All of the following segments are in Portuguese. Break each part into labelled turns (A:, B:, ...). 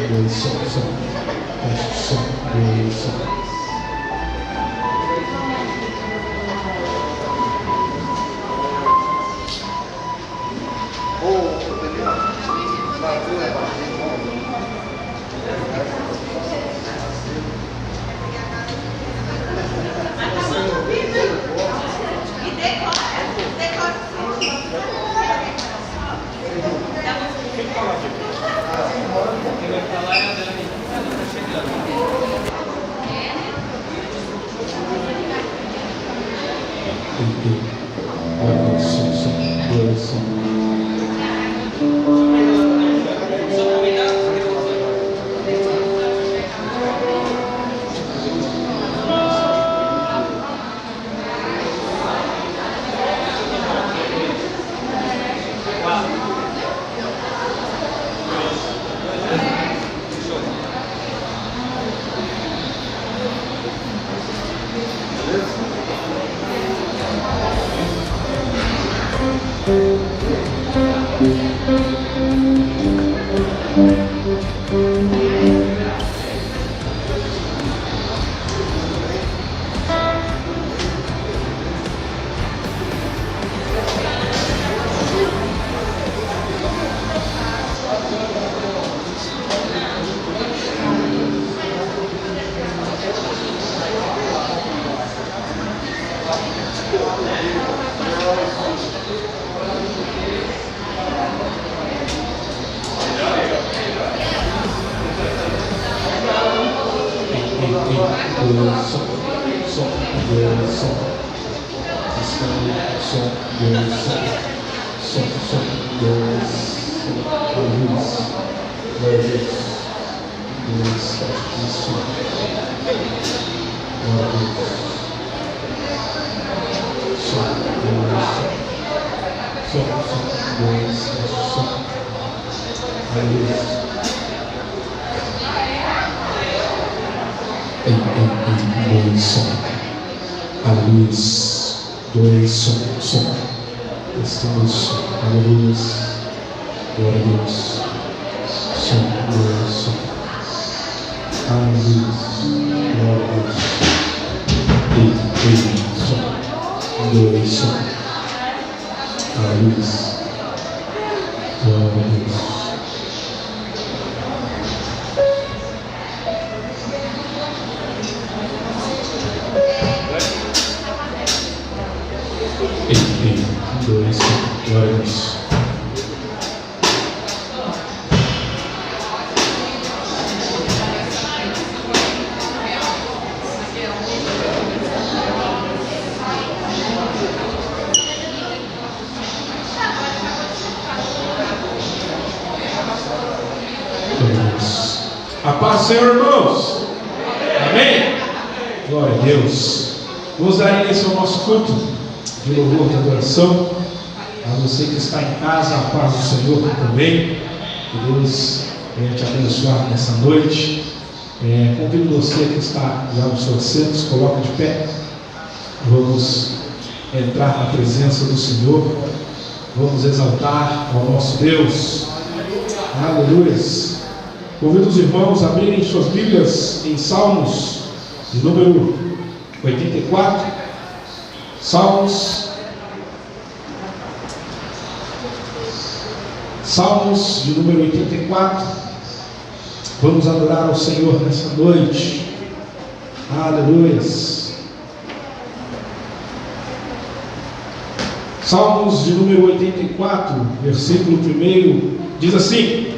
A: dois, som. Teste, som, dois, som. A luz, dois, som. Estamos, aleluia, glória a Deus. Som, dois, som. A luz, glória a Deus. Som, dois, som. A luz, glória a Deus. Dois, glória a Deus. A paz do Senhor, irmãos. Amém? Glória a Deus. Vamos dar início ao nosso culto de louvor de adoração. A você que está em casa, a paz do Senhor também. Que Deus venha te abençoar nessa noite. Convido você que está já nos seus assentos, coloque de pé. Vamos entrar na presença do Senhor. Vamos exaltar ao nosso Deus. Aleluia. Convido os irmãos a abrirem suas Bíblias em Salmos, de número 84. Salmos de número 84. Vamos adorar ao Senhor nessa noite. Aleluia. Salmos de número 84, versículo 1, diz assim: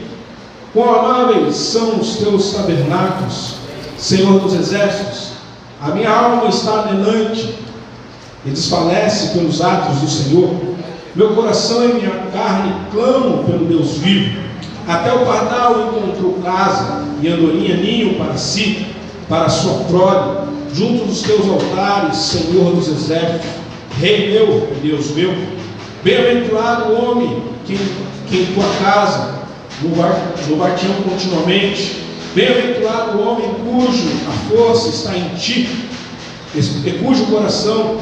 A: quão amáveis são os teus tabernáculos, Senhor dos exércitos. A minha alma está anelante e desfalece pelos atos do Senhor. Meu coração e minha carne clamam pelo Deus vivo. Até o pardal encontrou casa e andorinha ninho para si, para a sua prole, junto dos teus altares, Senhor dos exércitos. Rei meu, Deus meu. Bem-aventurado o homem que em tua casa louvar-te-ão continuamente. Bem-aventurado o homem cujo a força está em ti, e cujo coração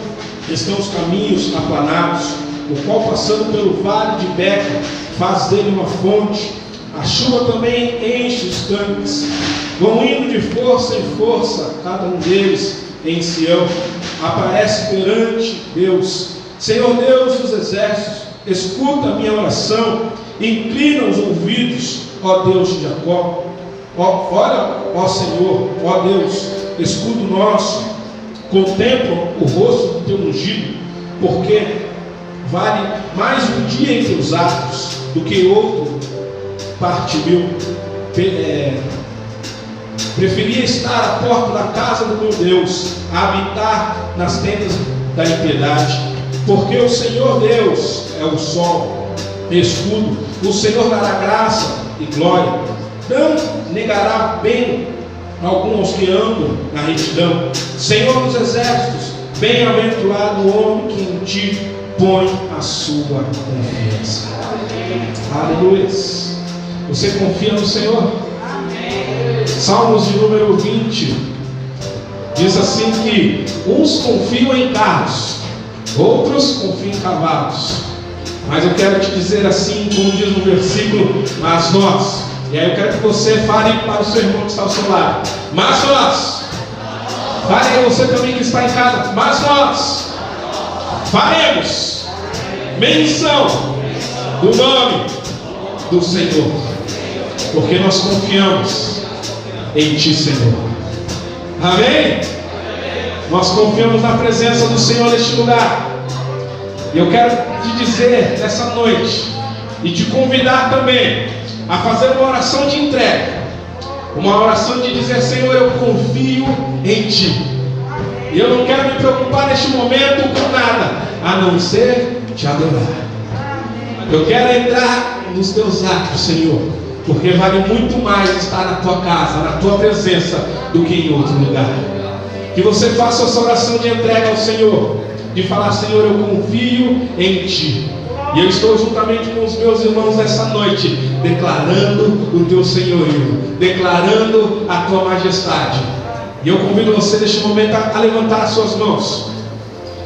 A: estão os caminhos aplanados, o qual, passando pelo vale de Beca, faz dele uma fonte, A chuva também enche os tanques. Vão indo de força em força, cada um deles em Sião. Aparece perante Deus. Senhor Deus dos exércitos, escuta a minha oração. Inclina os ouvidos, ó Deus de Jacó. Olha, ó Senhor, ó Deus, escudo nosso. Contempla o rosto do teu ungido, porque vale mais um dia em teus atos do que outro parte mil. Preferia estar à porta da casa do meu Deus, a habitar nas tendas da impiedade, porque o Senhor Deus é o sol, escudo. O Senhor dará graça e glória, não negará bem algum aos que andam na retidão. Senhor dos exércitos, bem-aventurado o homem que em ti põe a sua confiança. Aleluia. Você confia no Senhor? Amém. Salmos de número 20 diz assim que uns confiam em carros, outros confiam em cavalos, mas eu quero te dizer assim, como diz no versículo, mas nós. E aí eu quero que você fale para o seu irmão que está ao seu lado, mas nós. Fale a você também que está em casa, mas nós faremos menção do nome do Senhor, porque nós confiamos em Ti, Senhor. Amém? Nós confiamos na presença do Senhor neste lugar. E eu quero te dizer nessa noite e te convidar também a fazer uma oração de entrega, uma oração de dizer: Senhor, eu confio em Ti, e eu não quero me preocupar neste momento com nada, a não ser Te adorar. Eu quero entrar nos Teus atos, Senhor, porque vale muito mais estar na Tua casa, na Tua presença, do que em outro lugar. Que você faça essa oração de entrega ao Senhor, de falar: Senhor, eu confio em Ti. E eu estou juntamente com os meus irmãos nessa noite, declarando o Teu senhorio, declarando a Tua majestade. E eu convido você neste momento a levantar as suas mãos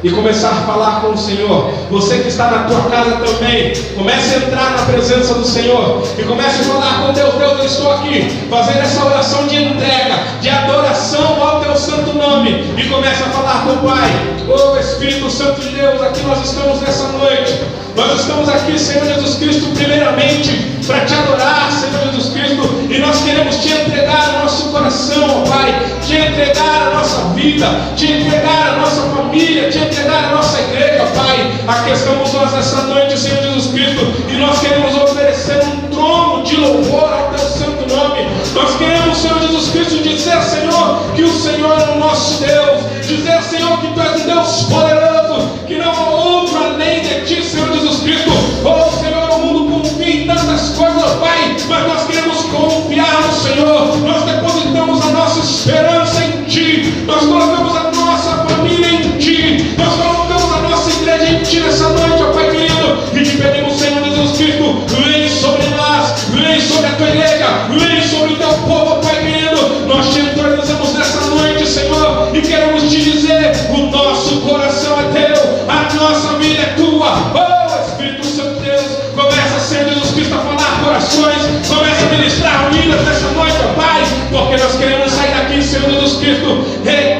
A: e começar a falar com o Senhor. Você que está na tua casa também, comece a entrar na presença do Senhor e comece a falar com Deus: Deus, eu estou aqui fazendo essa oração de entrega, de adoração ao Teu santo nome. E comece a falar com o Pai: oh Espírito Santo de Deus, aqui nós estamos nessa noite. Nós estamos aqui, Senhor Jesus Cristo, primeiramente para Te adorar, Senhor Jesus Cristo, e nós queremos Te entregar o nosso coração, ó Pai, Te entregar a nossa vida, Te entregar a nossa família, Te entregar a nossa igreja, Pai. Aqui estamos nós nessa noite, Senhor Jesus Cristo, e nós queremos oferecer um trono de louvor ao Teu santo nome. Nós queremos, Senhor Jesus Cristo, dizer, Senhor, que o Senhor é o nosso Deus, dizer, Senhor, que Tu és um Deus poderoso, que não há outro além de Ti, Senhor Jesus Cristo. Oh Senhor, o mundo confia em tantas coisas, Pai, mas nós queremos confiar no Senhor. Nós depositamos a nossa esperança em Ti, nós colocamos a nossa família em Ti, nós colocamos a nossa igreja em Ti nessa noite, ó Pai querido, e Te pedimos, Senhor Jesus Cristo, vem sobre nós, vem sobre a Tua igreja, vem sobre o Teu povo, Pai querido. Nós Te entronizamos nessa noite, Senhor, e queremos Te dizer: o nosso coração é Teu, a nossa vida é Tua. Oh Espírito Santo de Deus, começa, Senhor Jesus Cristo, a falar corações, começa a ministrar vidas nessa noite, ó Pai, porque nós queremos sair daqui, Senhor Jesus Cristo,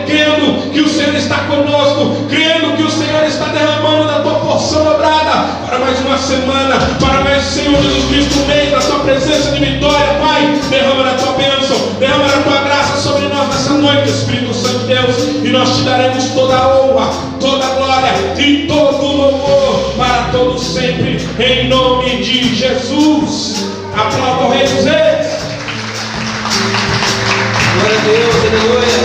A: crendo que o Senhor está conosco, crendo que o Senhor está derramando da Tua porção dobrada para mais uma semana, para mais, Senhor Jesus Cristo, um mês da Tua presença de vitória, Pai. Derrama a Tua bênção, derrama a Tua graça sobre nós nessa noite, Espírito Santo de Deus, e nós Te daremos toda a honra, toda a glória e todo o louvor para todos sempre, em nome de Jesus. Aplauda o Rei dos Reis.
B: Glória a Deus, aleluia.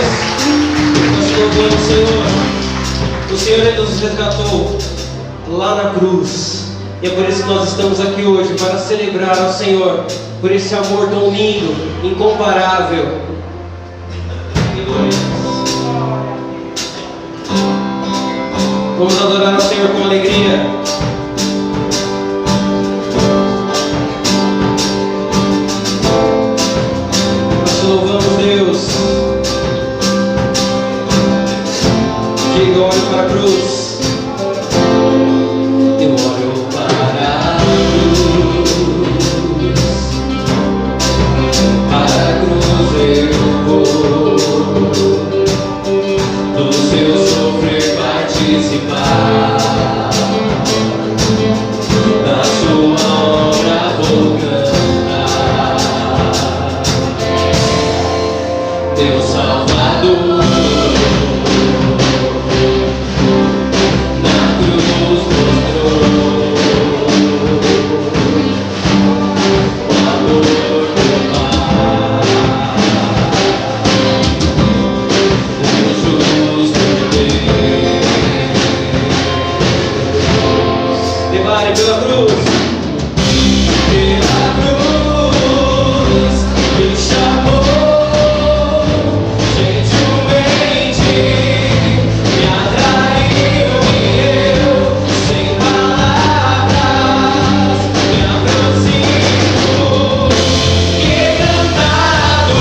B: Nós te louvamos, Senhor. O Senhor nos resgatou lá na cruz, e é por isso que nós estamos aqui hoje, para celebrar ao Senhor por esse amor tão lindo, incomparável. Aleluia. Vamos adorar ao Senhor com alegria. Nós te louvamos, Deus. Diga: eu olho para a cruz. Eu olho para a cruz. Declare pela cruz. Pela cruz me chamou, gentilmente me atraiu e eu, sem palavras, me aproximo, quebrantado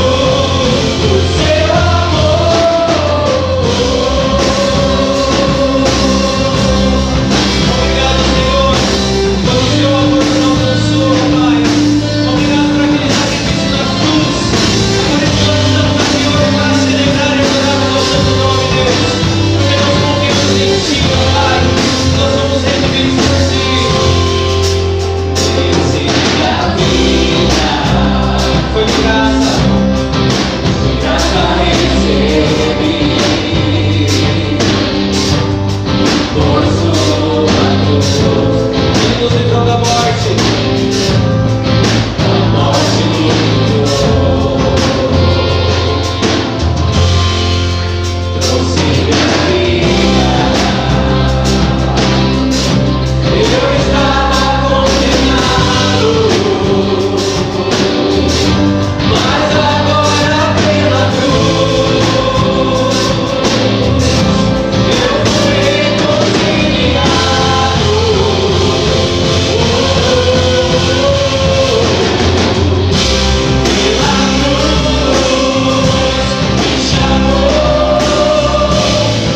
B: por seu amor. Obrigado, Senhor, pelo seu amor que não cansou, Pai. Obrigado por aquele sacrifício na cruz. Por isso nós estamos aqui hoje para celebrar e adorar o teu santo nome, Deus. Porque nós confiamos em Ti, Pai. Nós somos recebidos por Ti. Esse da vida foi de graça recebi. Por sua cruz, Ele nos livrou da morte livrou. Trouxe-me a vida. Eu estava condenado, mas agora pela cruz eu fui reconciliado. Pela cruz me chamou, gentilmente me atraiu e eu, sem palavras, me aproximo, quebrantado por seu amor. Pela cruz me chamou,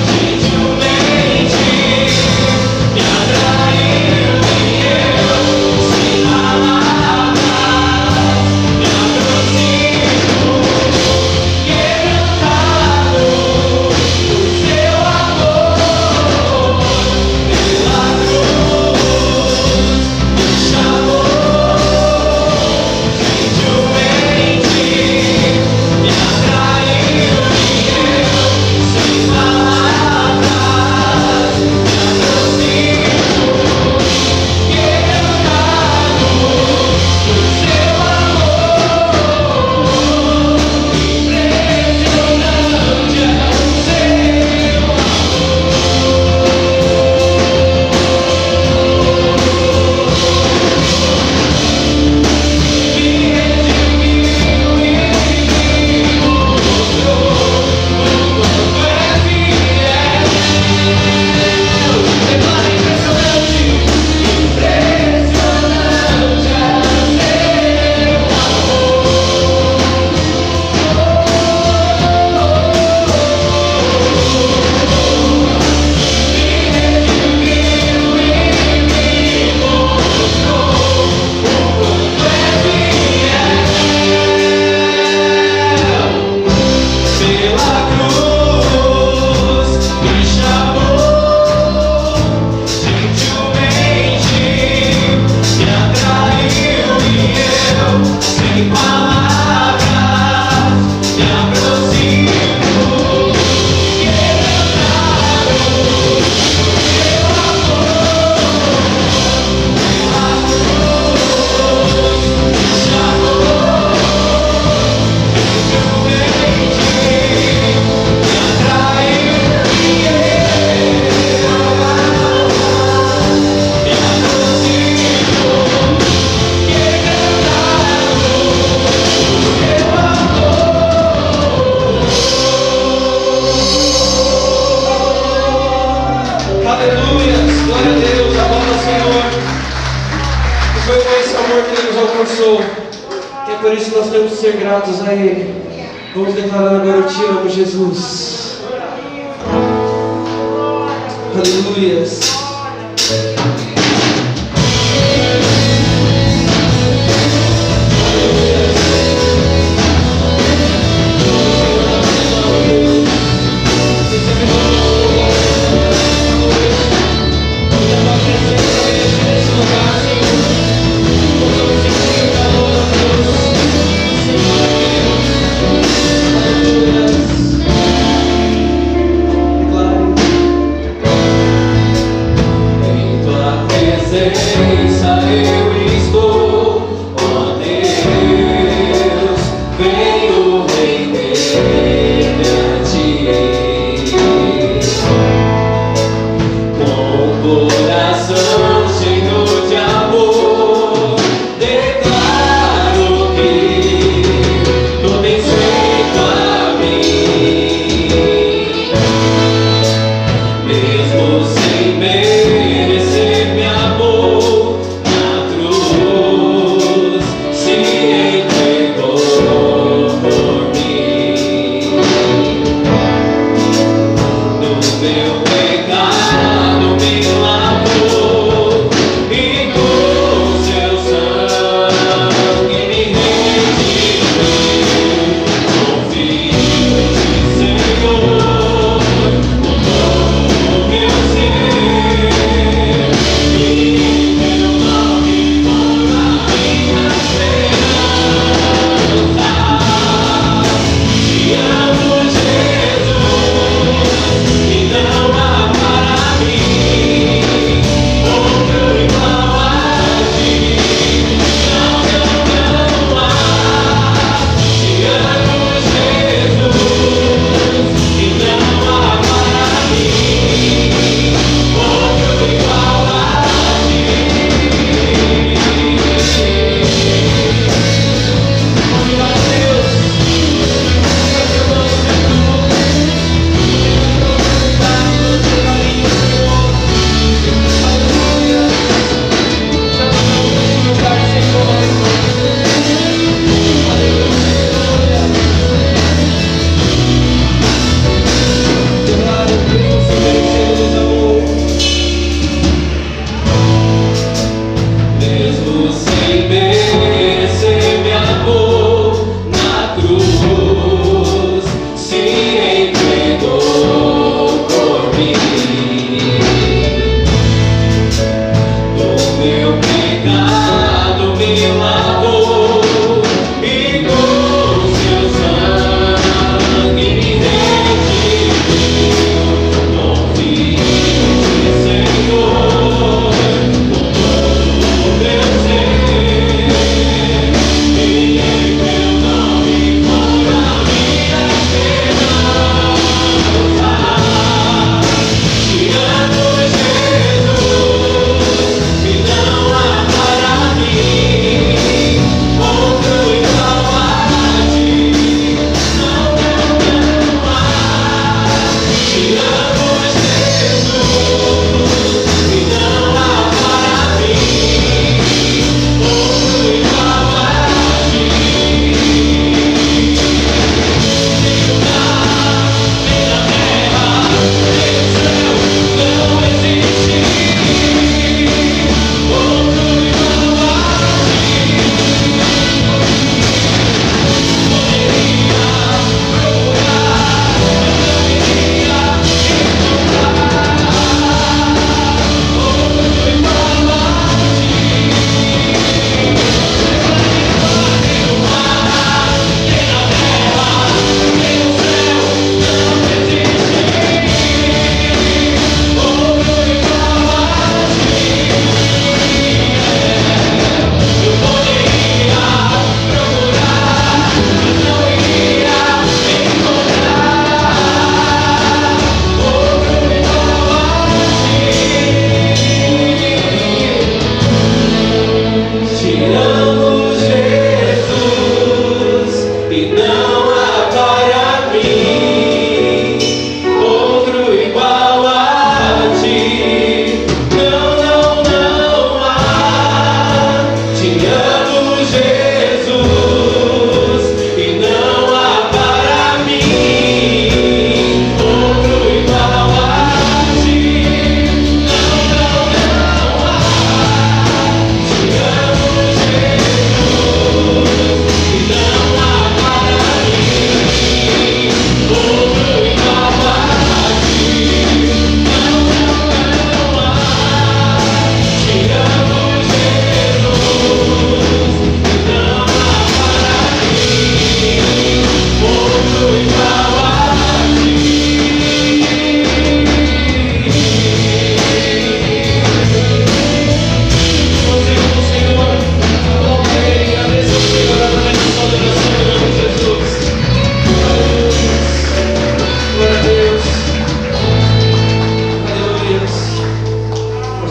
B: gentilmente me atraiu e eu, sem palavras, me aproximo, quebrantado por seu amor. Impressionante é o seu Pela cruz me chamou, gentilmente me atraiu e eu, sem palavras, me aproximo, quebrantado por seu amor. Pela cruz me chamou, gentilmente me atraiu e eu, me aproximo, quebrantado por seu amor. Aleluia, glória a Deus, aplauda ao Senhor. E foi com esse amor que Ele nos alcançou. E é por isso que nós temos que ser gratos a Ele. Vamos declarar agora: eu te amo, Jesus. Aleluias. Coração cheio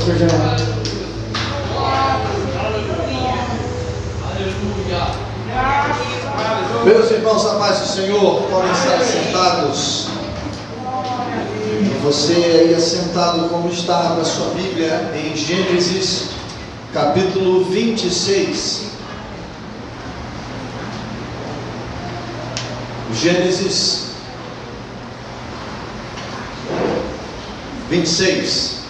B: pastor Jair.
C: Meus irmãos, a paz do Senhor, podem estar sentados. E você aí assentado como está na sua Bíblia em Gênesis capítulo 26. Gênesis 26.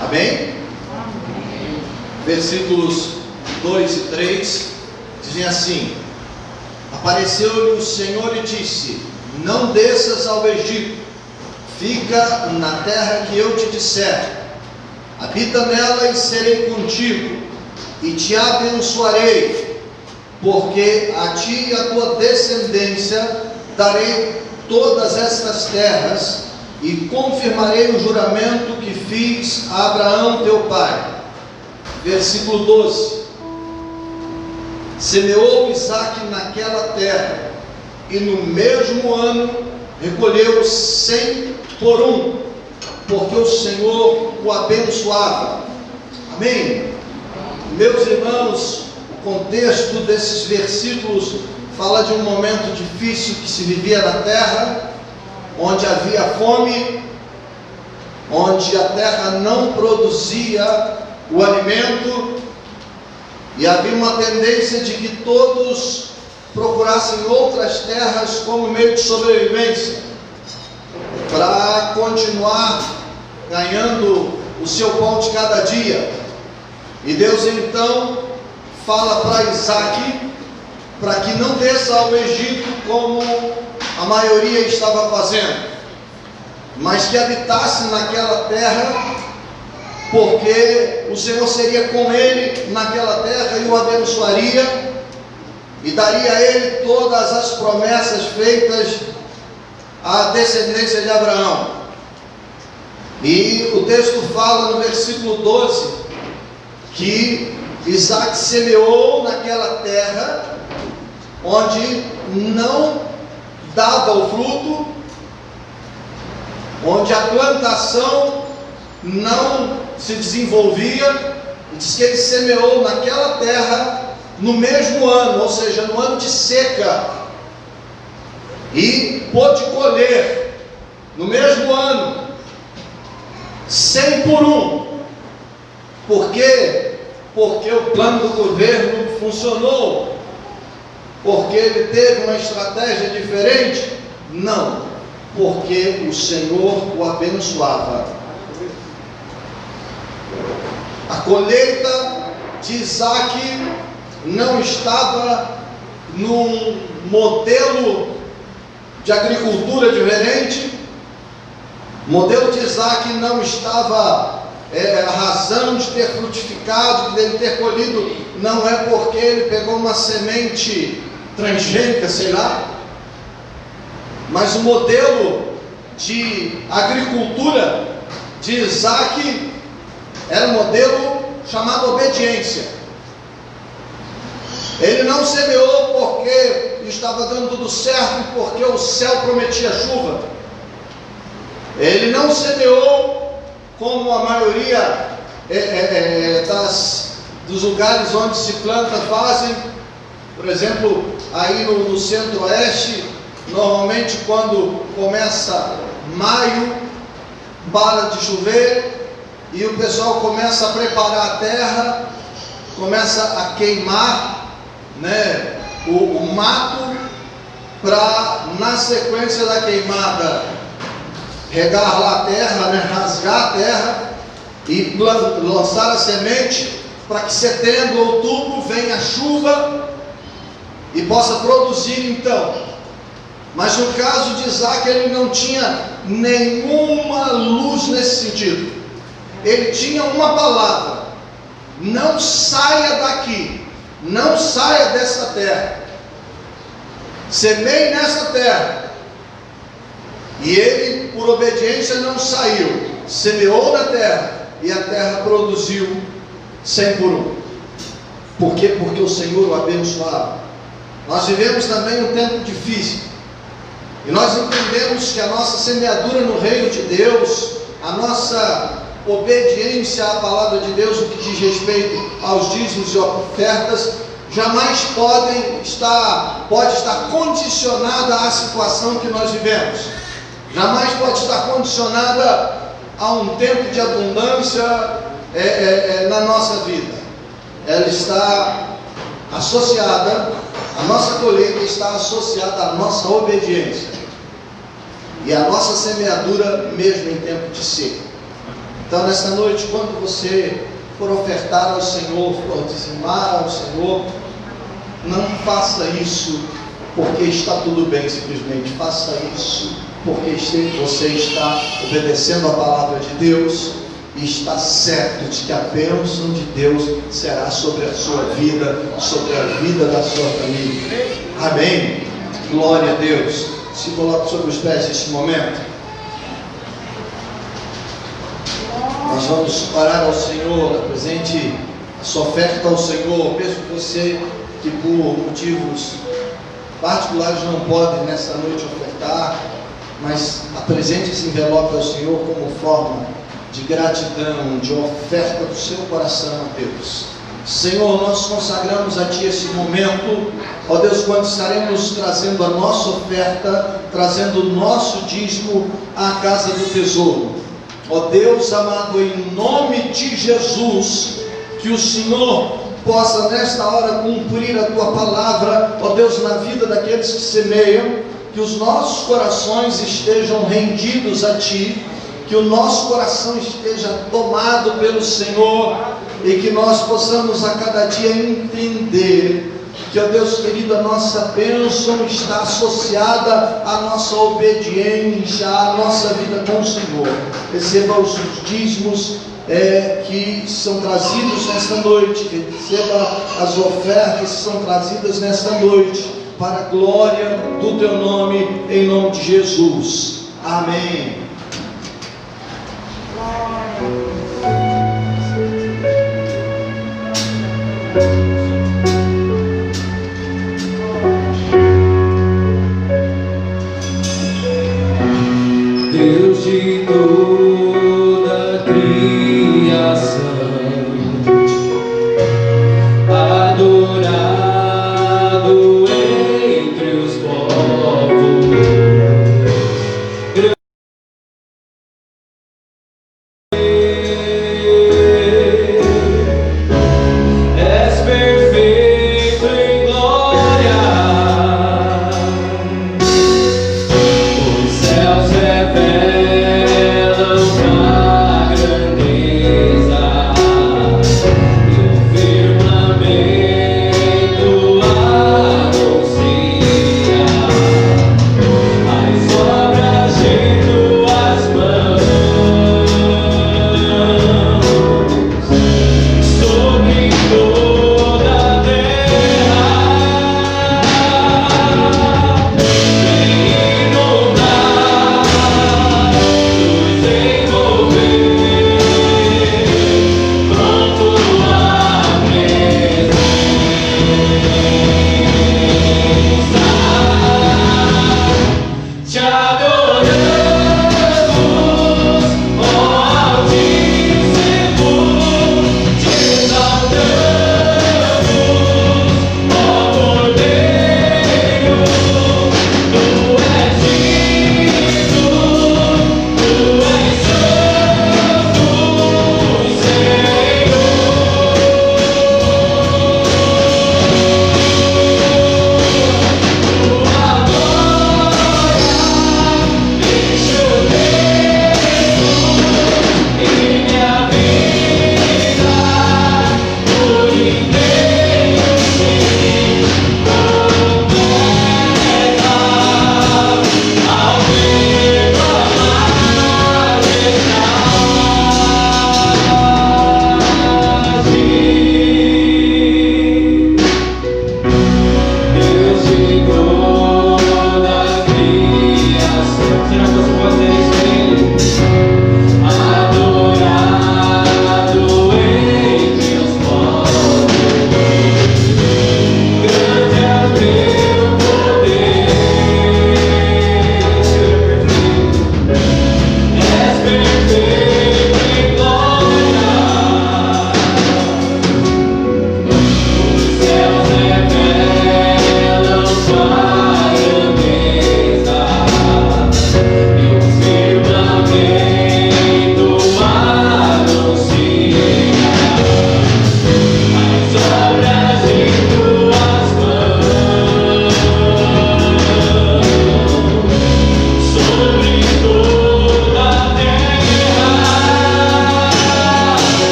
C: Amém? Versículos 2 e 3 dizem assim: Apareceu-lhe o Senhor e disse: Não desças ao Egito, fica na terra que eu te disser, habita nela e serei contigo, e te abençoarei, porque a ti e a tua descendência darei todas estas terras, e confirmarei o juramento que fiz a Abraão teu pai. Versículo 12: Semeou Isaque naquela terra, e no mesmo ano recolheu 100 por um, porque o Senhor o abençoava. Amém? Meus irmãos, o contexto desses versículos fala de um momento difícil que se vivia na terra, onde havia fome, onde a terra não produzia o alimento, e havia uma tendência de que todos procurassem outras terras como meio de sobrevivência, para continuar ganhando o seu pão de cada dia. E Deus então fala para Isaque para que não desça ao Egito como a maioria estava fazendo, mas que habitasse naquela terra, porque o Senhor seria com ele naquela terra e o abençoaria, e daria a ele todas as promessas feitas à descendência de Abraão. E o texto fala no versículo 12 que Isaque semeou naquela terra onde não dava o fruto, onde a plantação não se desenvolvia. Diz que ele semeou naquela terra no mesmo ano, ou seja, no ano de seca, e pôde colher no mesmo ano 100 por um. Por quê? Porque o plano do governo funcionou, porque ele teve uma estratégia diferente? Não, porque o Senhor o abençoava. A colheita de Isaque não estava num modelo de agricultura diferente. O modelo de Isaque não estava a razão de ter frutificado, de ele ter colhido, não é porque ele pegou uma semente transgênica, sei lá, mas o modelo de agricultura de Isaque era um modelo chamado obediência. Ele não semeou porque estava dando tudo certo e porque o céu prometia chuva. Ele não semeou como a maioria dos lugares onde se planta fazem. Por exemplo, aí no centro-oeste, normalmente quando começa maio, para de chover, e o pessoal começa a preparar a terra, começa a queimar, né, o mato, para na sequência da queimada regar lá a terra, né, rasgar a terra e lançar a semente, para que setembro, outubro venha a chuva e possa produzir então. Mas no caso de Isaque, ele não tinha nenhuma luz nesse sentido. Ele tinha uma palavra: não saia daqui, não saia dessa terra, semeie nessa terra. E ele, por obediência, não saiu, semeou na terra, e a terra produziu 100 por um. Por quê? Porque o Senhor o abençoava. Nós vivemos também um tempo difícil, E nós entendemos que a nossa semeadura no reino de Deus, a nossa obediência à palavra de Deus, no que diz respeito aos dízimos e ofertas, jamais pode estar condicionada à situação que nós vivemos. Jamais pode estar condicionada a um tempo de abundância na nossa vida. Ela está associada, a nossa colheita está associada à nossa obediência e à nossa semeadura mesmo em tempo de seca. Então, nesta noite, quando você for ofertar ao Senhor, for dizimar ao Senhor, não faça isso porque está tudo bem, simplesmente faça isso porque você está obedecendo a palavra de Deus e está certo de que a bênção de Deus será sobre a sua vida, sobre a vida da sua família. Amém? Glória a Deus. Se coloque sobre os pés neste momento. Nós vamos orar ao Senhor, apresente a sua oferta ao Senhor, mesmo que você que por motivos particulares não pode nessa noite ofertar, mas apresente esse envelope ao Senhor como forma de gratidão, de oferta do seu coração a Deus. Senhor, nós consagramos a Ti esse momento, ó Deus, quando estaremos trazendo a nossa oferta, trazendo o nosso dízimo à casa do tesouro. Ó Deus amado, em nome de Jesus, que o Senhor possa nesta hora cumprir a Tua palavra, ó Deus, na vida daqueles que semeiam, que os nossos corações estejam rendidos a Ti, que o nosso coração esteja tomado pelo Senhor e que nós possamos a cada dia entender que, ó Deus querido, a nossa bênção está associada à nossa obediência, à nossa vida com o Senhor. Receba os dízimos que são trazidos nesta noite, receba as ofertas que são trazidas nesta noite, para a glória do Teu nome, em nome de Jesus. Amém.
B: Deus de toda a criação, adorado entre os povos, és perfeito em glória, os céus revelam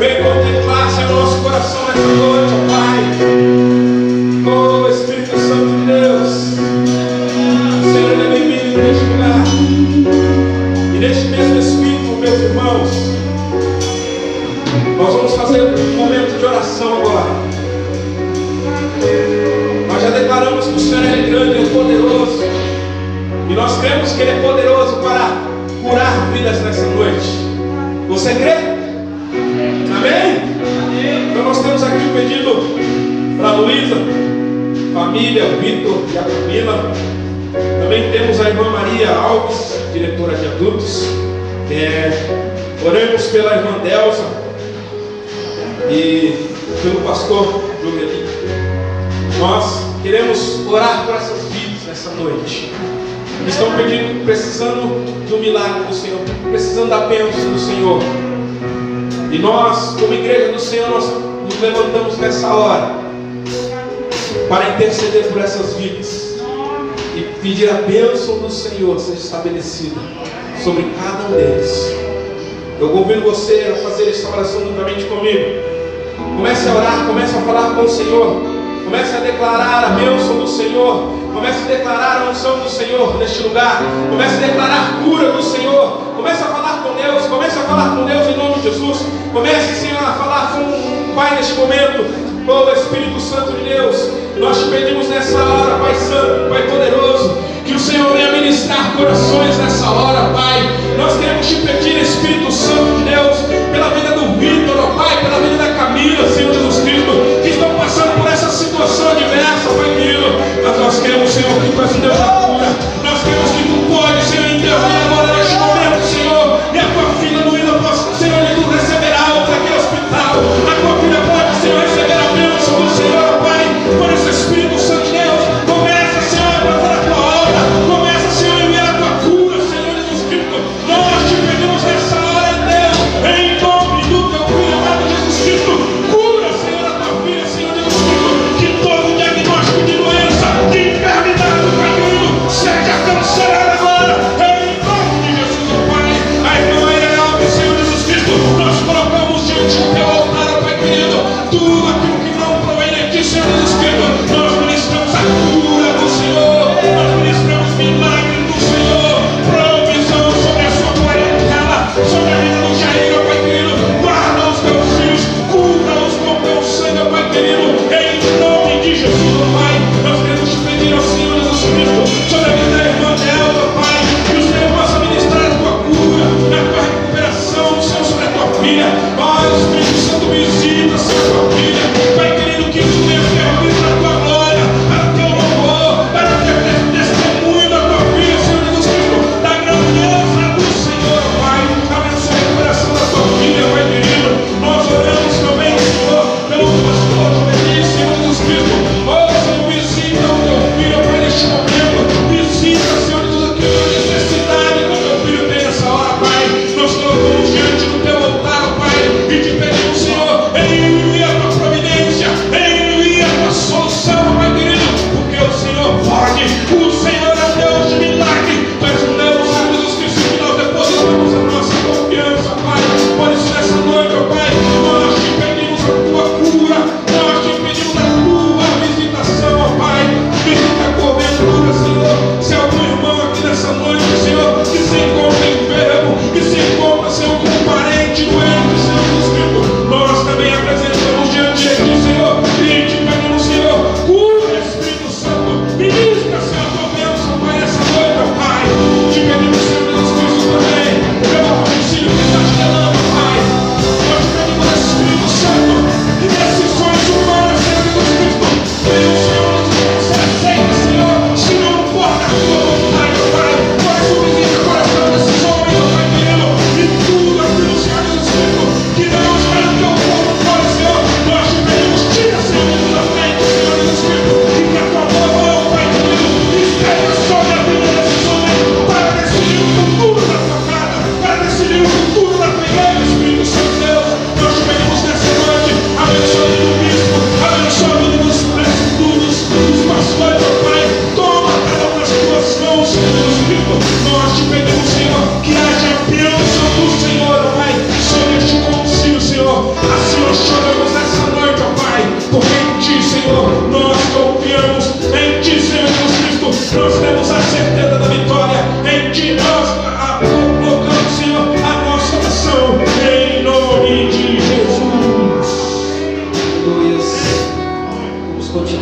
A: Vem contemplar, Senhor, nosso coração nessa noite, ó Pai. Oh, Espírito Santo de Deus. Senhor, Ele é bem-vindo neste lugar. E neste mesmo Espírito, meus irmãos, nós vamos fazer um momento de oração agora. Nós já declaramos que o Senhor é grande, Ele é poderoso. E nós cremos que Ele é poderoso para curar vidas nessa noite. Você crê? Amém? Então nós temos aqui um pedido para a Luísa, família, o Vitor e a Camila. Também temos a irmã Maria Alves, diretora de adultos. Oremos pela irmã Delza e pelo pastor Juliano. Nós queremos orar por essas vidas nessa noite. Estão pedindo, precisando do milagre do Senhor, precisando da bênção do Senhor. E nós, como igreja do Senhor, nós nos levantamos nessa hora para interceder por essas vidas e pedir a bênção do Senhor seja estabelecida sobre cada um deles. Eu convido você a fazer essa oração juntamente comigo. Comece a orar, comece a falar com o Senhor. Comece a declarar a bênção do Senhor. Comece a declarar a unção do Senhor neste lugar. Comece a declarar a cura do Senhor. Comece a falar com Deus. Comece a falar com Deus em nome de Jesus. Comece, Senhor, a falar com o Pai neste momento. Oh, Espírito Santo de Deus, nós te pedimos nessa hora, Pai Santo, Pai Poderoso, que o Senhor venha ministrar corações nessa hora, Pai. Nós queremos te pedir, Espírito Santo de Deus, pela vida do Vitor, ó Pai, pela vida da Camila, Senhor Jesus Cristo, que estão passando por essa situação adversa, Pai querido. Mas nós queremos, Senhor, que tu és um Deus da cura. Nós queremos que tu pode, Senhor, intervir agora neste momento, Senhor, e a tua filha Luísa possa, Senhor, e tu receberá alta aqui no hospital. A tua filha pode, Senhor, receber a bênção do Senhor, Pai. Por isso, Espírito Santo de Deus, começa, Senhor, a fazer a tua obra. Começa, Senhor, a enviar a tua cura, Senhor Jesus Cristo. Nós te pedimos nessa hora, Deus, em nome do teu filho amado Jesus Cristo. Cura, Senhor, a tua filha, Senhor Jesus Cristo, que todo diagnóstico de doença, de enfermidade, Pai querido,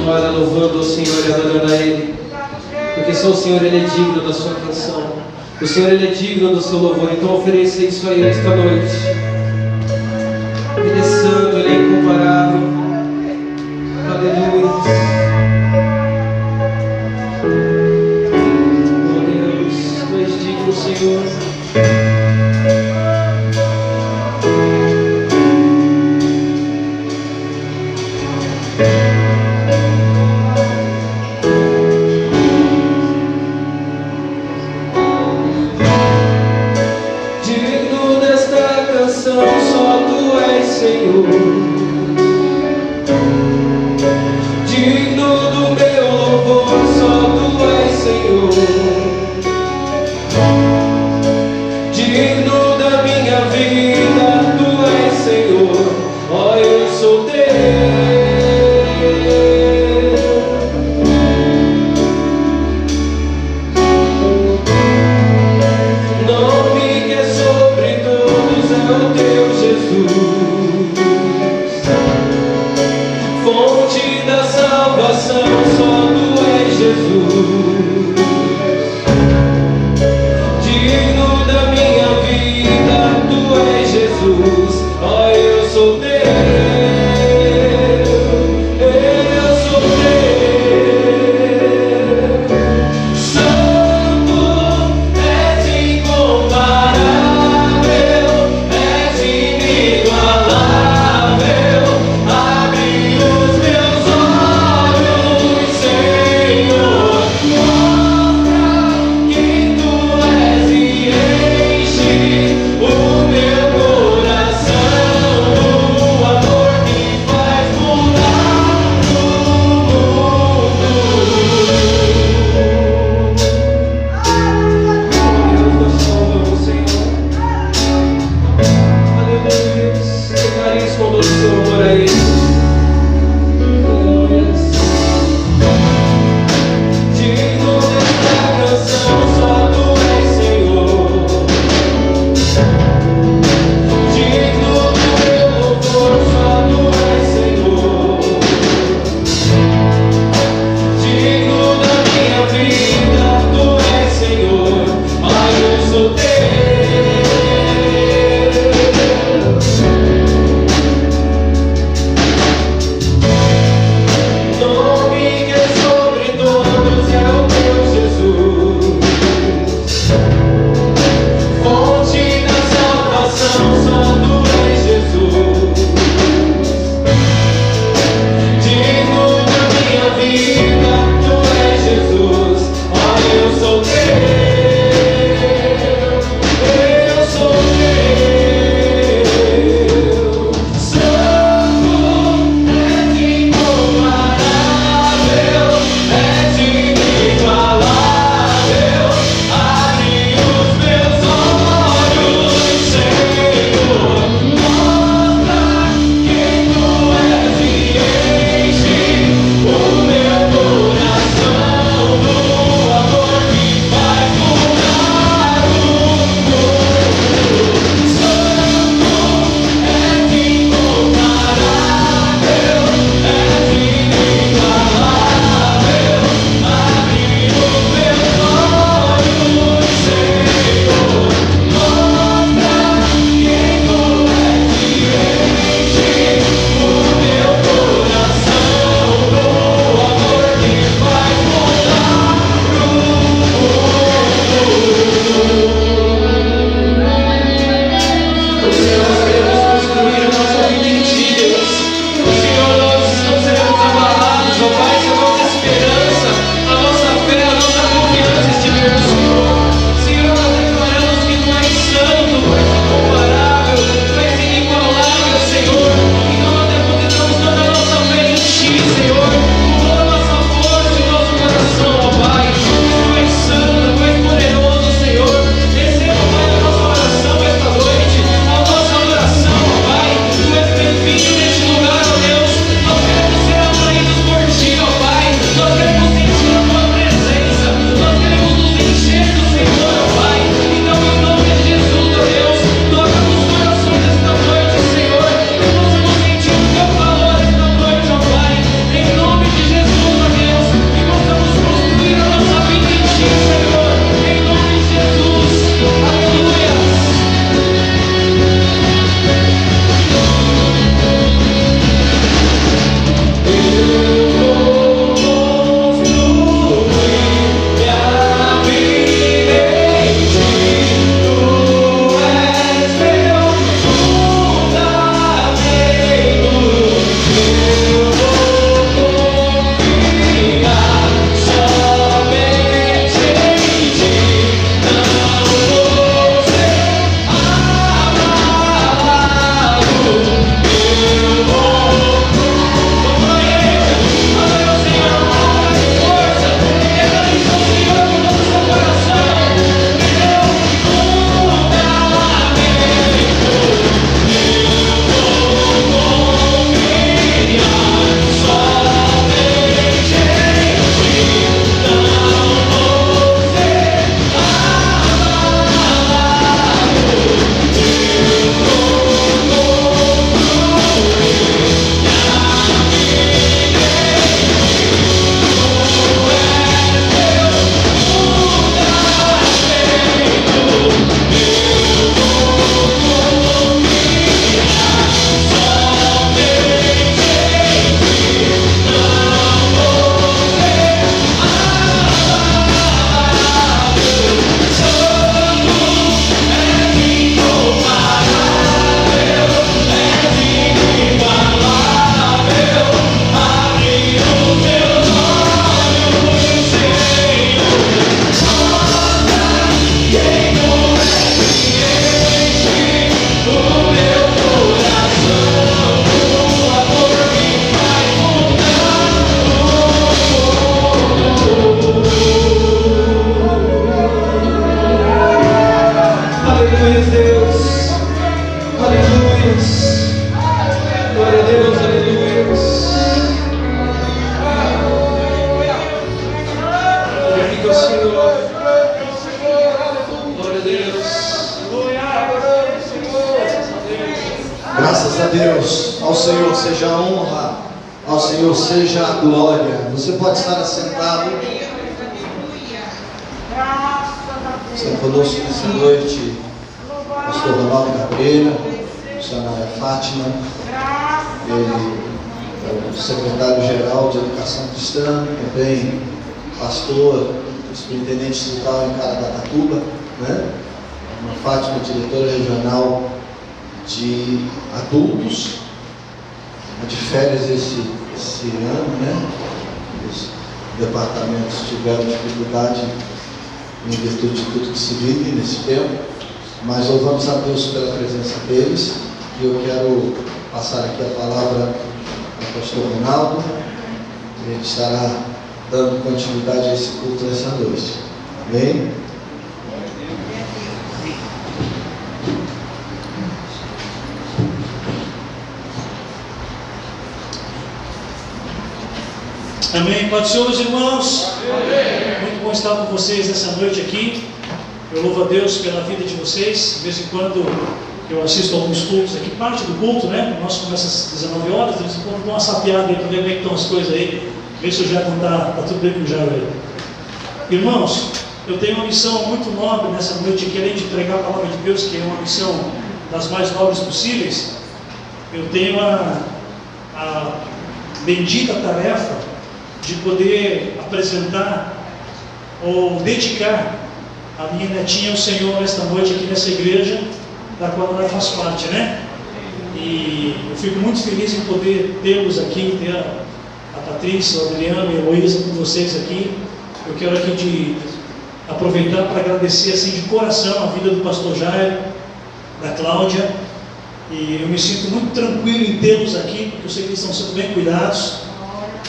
B: toalha louvando ao Senhor e adorando a Ele. Porque só o Senhor, Ele é digno da sua canção. O Senhor, Ele é digno do seu louvor. Então ofereça isso a Ele esta noite. Ele é santo, Ele é incomparável. Aleluia. Oh Deus, Tu és digno, Senhor. Digno desta canção.
C: seja a honra, ao Senhor seja a glória. Você pode estar assentado. Está conosco nessa noite pastor Ronaldo Cabreira, missionária Fátima, ele é o secretário-geral de Educação Cristã, também pastor, superintendente distrital em Caraguatatuba, né? A Fátima, diretora regional de adultos, de férias esse ano, né? Os departamentos tiveram dificuldade em virtude de tudo que se vive nesse tempo, mas louvamos a Deus pela presença deles, e eu quero passar aqui a palavra ao pastor Ronaldo. Ele estará dando continuidade a esse culto nessa noite. Amém?
D: Amém. Pode ser, meus irmãos. Amém. Muito bom estar com vocês nessa noite aqui. Eu louvo a Deus pela vida de vocês. De vez em quando eu assisto alguns cultos aqui, parte do culto, né? O nosso começa às 19 horas, de vez em quando dou uma sapeada aí para ver como é que estão as coisas aí. Ver se o Jair não está tudo bem com o Jair aí. Irmãos, eu tenho uma missão muito nobre nessa noite aqui, além de pregar a palavra de Deus, que é uma missão das mais nobres possíveis. Eu tenho a bendita tarefa de poder apresentar ou dedicar a minha netinha ao Senhor nesta noite aqui nessa igreja, da qual ela faz parte, né? E eu fico muito feliz em poder tê-los aqui, ter a Patrícia, o Adriano e a Heloísa com vocês aqui. Eu quero aqui aproveitar para agradecer assim de coração a vida do pastor Jair, da Cláudia, e eu me sinto muito tranquilo em tê-los aqui, porque eu sei que eles estão sendo bem cuidados.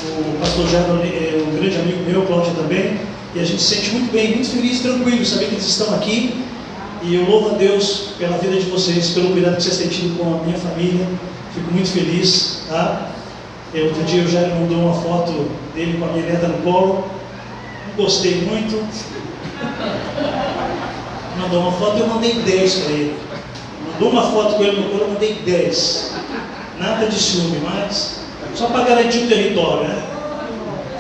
D: O pastor Jair é um grande amigo meu, o Cláudio também, e a gente se sente muito bem, muito feliz e tranquilo, saber que eles estão aqui. E eu louvo a Deus pela vida de vocês, pelo cuidado que vocês têm tido com a minha família. Fico muito feliz, tá? Outro dia o Jair mandou uma foto dele com a minha neta no colo. Gostei muito. Mandou uma foto e eu mandei 10 para ele. Mandou uma foto com ele no colo, eu mandei 10. Nada de ciúme, mas só para garantir o território, né?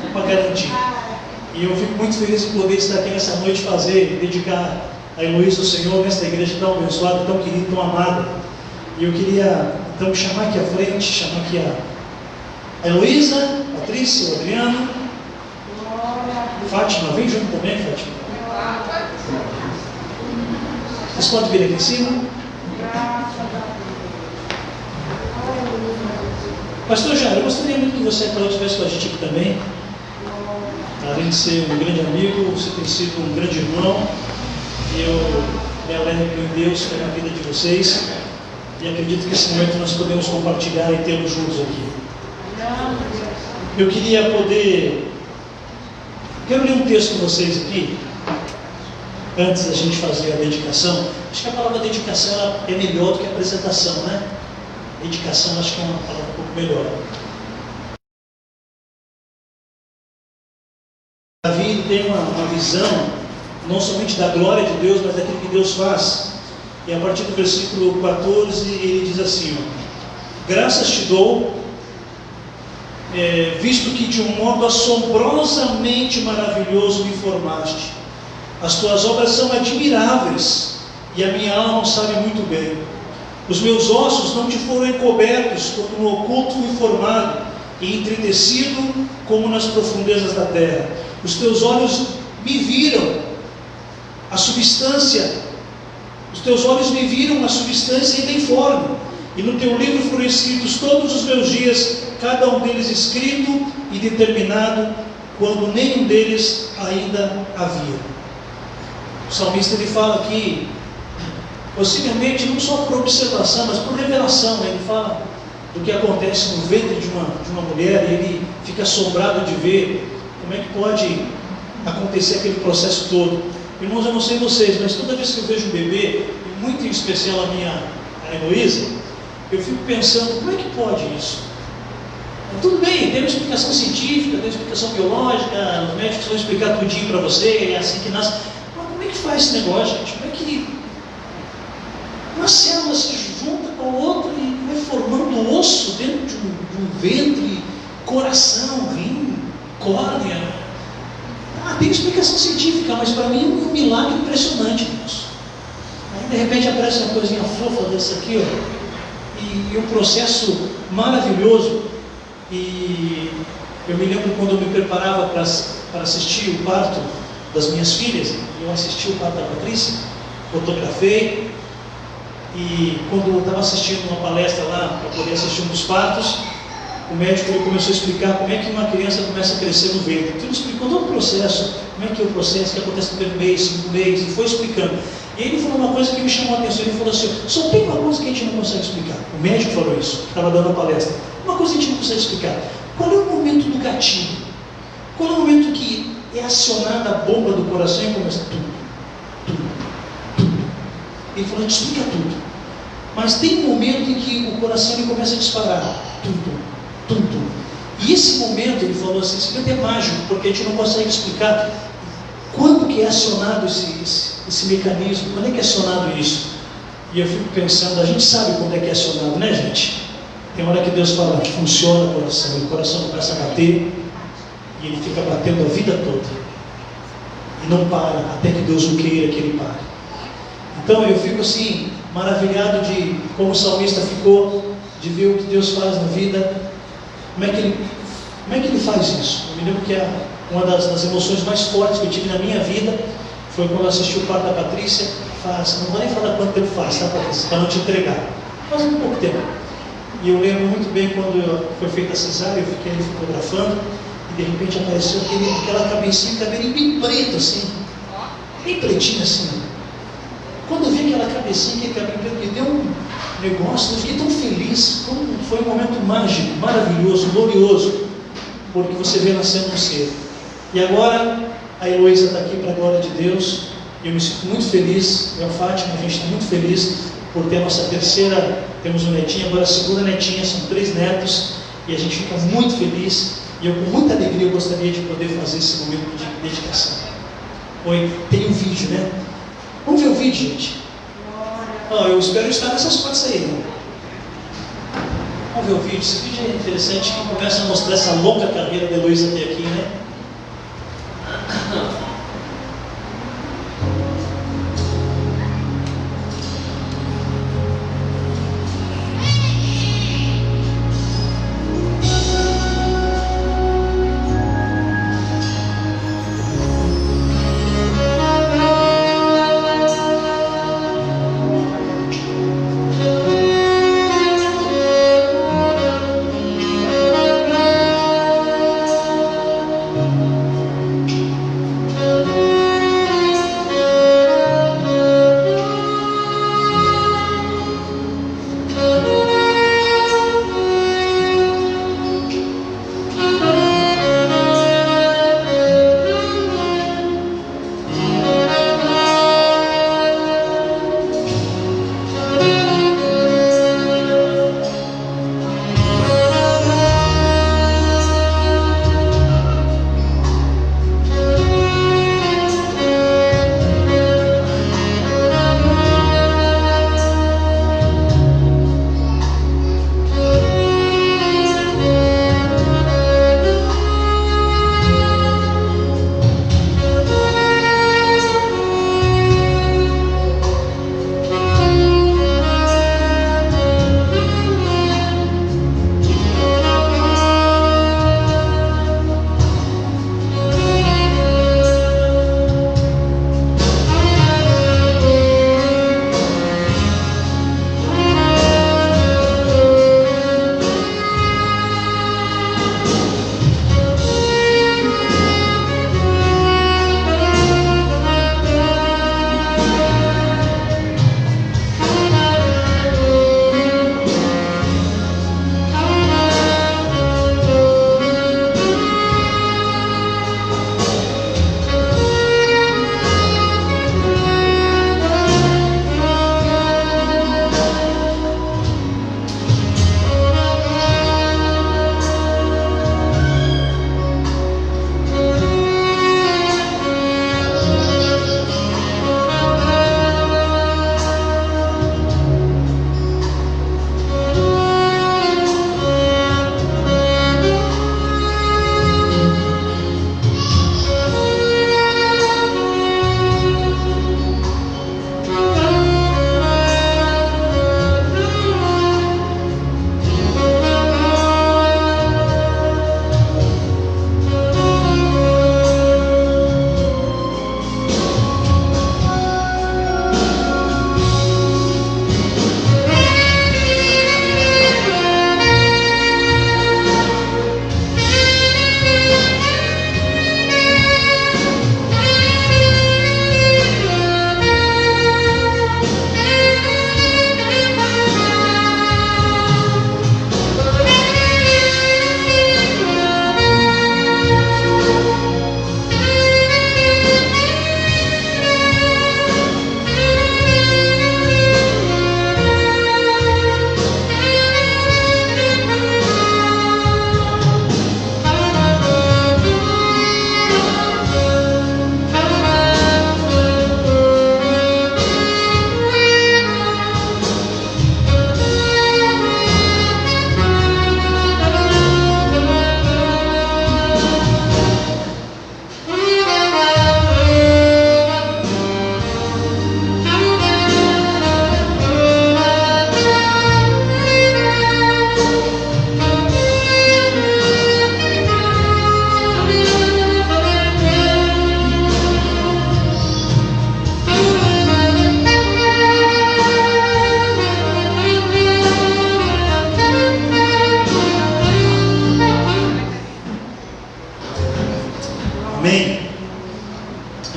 D: Só para garantir. E eu fico muito feliz em poder estar aqui nessa noite, dedicar a Heloísa ao Senhor, nesta igreja tão abençoada, tão querida, tão amada. E eu queria então chamar aqui à frente, chamar aqui a Heloísa, a Patrícia, o Adriano, Fátima, vem junto também, Fátima. Vocês podem vir aqui em cima? Pastor Jair, eu gostaria muito que você estivesse com a gente aqui também. Além de ser um grande amigo, você tem sido um grande irmão. E eu me alegro em Deus pela vida de vocês. E acredito que esse momento nós podemos compartilhar e tê-los juntos aqui. Eu quero ler um texto com vocês aqui, antes da gente fazer a dedicação. Acho que a palavra dedicação ela é melhor do que a apresentação, né? Dedicação acho que é uma palavra um pouco melhor. Davi tem uma visão, não somente da glória de Deus, mas daquilo que Deus faz. E a partir do versículo 14, ele diz assim, ó, graças te dou, visto que de um modo assombrosamente maravilhoso me formaste. As tuas obras são admiráveis, e a minha alma sabe muito bem. Os meus ossos não te foram encobertos, quando no oculto fui formado, e entretecido como nas profundezas da terra. Os teus olhos me viram a substância, os teus olhos me viram a substância ainda informe, e no teu livro foram escritos todos os meus dias, cada um deles escrito e determinado, quando nenhum deles ainda havia. O salmista ele fala aqui, possivelmente não só por observação, mas por revelação, né? Ele fala do que acontece no ventre de uma mulher, e ele fica assombrado de ver como é que pode acontecer aquele processo todo. Irmãos, eu não sei vocês, mas toda vez que eu vejo um bebê, e muito em especial a Heloísa, eu fico pensando, como é que pode isso? Tudo bem, tem uma explicação científica, tem uma explicação biológica, os médicos vão explicar tudinho para você, é assim que nasce. Mas como é que faz esse negócio, gente? Como é que uma célula se junta com a outra e vai formando osso dentro de um ventre, coração, rim, córnea. Tem explicação científica, mas para mim é um milagre impressionante, irmãos. Aí de repente aparece uma coisinha fofa dessa aqui, ó, e um processo maravilhoso. E eu me lembro quando eu me preparava para assistir o parto das minhas filhas, eu assisti o parto da Patrícia, fotografei, e quando eu estava assistindo uma palestra lá, para poder assistir um dos partos, o médico ele começou a explicar como é que uma criança começa a crescer no ventre. Então ele explicou todo o processo, como é que é o processo, que acontece no primeiro mês, segundo mês, e foi explicando. E ele falou uma coisa que me chamou a atenção, ele falou assim, só tem uma coisa que a gente não consegue explicar. O médico falou isso, estava dando a palestra. Uma coisa que a gente não consegue explicar. Qual é o momento do gatilho? Qual é o momento que é acionada a bomba do coração e começa tudo. Ele falou, a gente explica tudo. Mas tem um momento em que o coração ele começa a disparar. Tudo. E esse momento, ele falou assim, esse momento é mágico, porque a gente não consegue explicar quando que é acionado esse mecanismo, quando é que é acionado isso. E eu fico pensando, a gente sabe quando é que é acionado, né, gente? Tem hora que Deus fala que funciona o coração começa a bater, e ele fica batendo a vida toda. E não para, até que Deus o queira que ele pare. Então eu fico assim, maravilhado de como o salmista ficou, de ver o que Deus faz na vida. Como é que ele faz isso? Eu me lembro que uma das emoções mais fortes que eu tive na minha vida foi quando eu assisti o parto da Patrícia. Não vou nem falar quanto tempo faz, tá, Patrícia? Para não te entregar. Faz um pouco tempo. E eu lembro muito bem quando foi feita a cesárea, eu fiquei ali fotografando, e de repente apareceu aquela cabecinha, cabelinho bem preto assim, bem pretinho assim. Quando eu vi aquela cabecinha, aquele cabelo preto, me deu um negócio, eu fiquei tão feliz. Foi um momento mágico, maravilhoso, glorioso, porque você vê nascendo um ser. E agora a Heloísa está aqui para a glória de Deus. Eu me sinto muito feliz. Eu e a Fátima, a gente está muito feliz por ter a nossa terceira, temos um netinho, agora a segunda netinha, são 3 netos, e a gente fica muito feliz. E eu com muita alegria eu gostaria de poder fazer esse momento de dedicação. Tem um vídeo, né? Vamos ver o vídeo, gente? Eu espero estar nessas partes aí, né? Vamos ver o vídeo. Esse vídeo é interessante, que começa a mostrar essa longa carreira da Heloísa até aqui, né?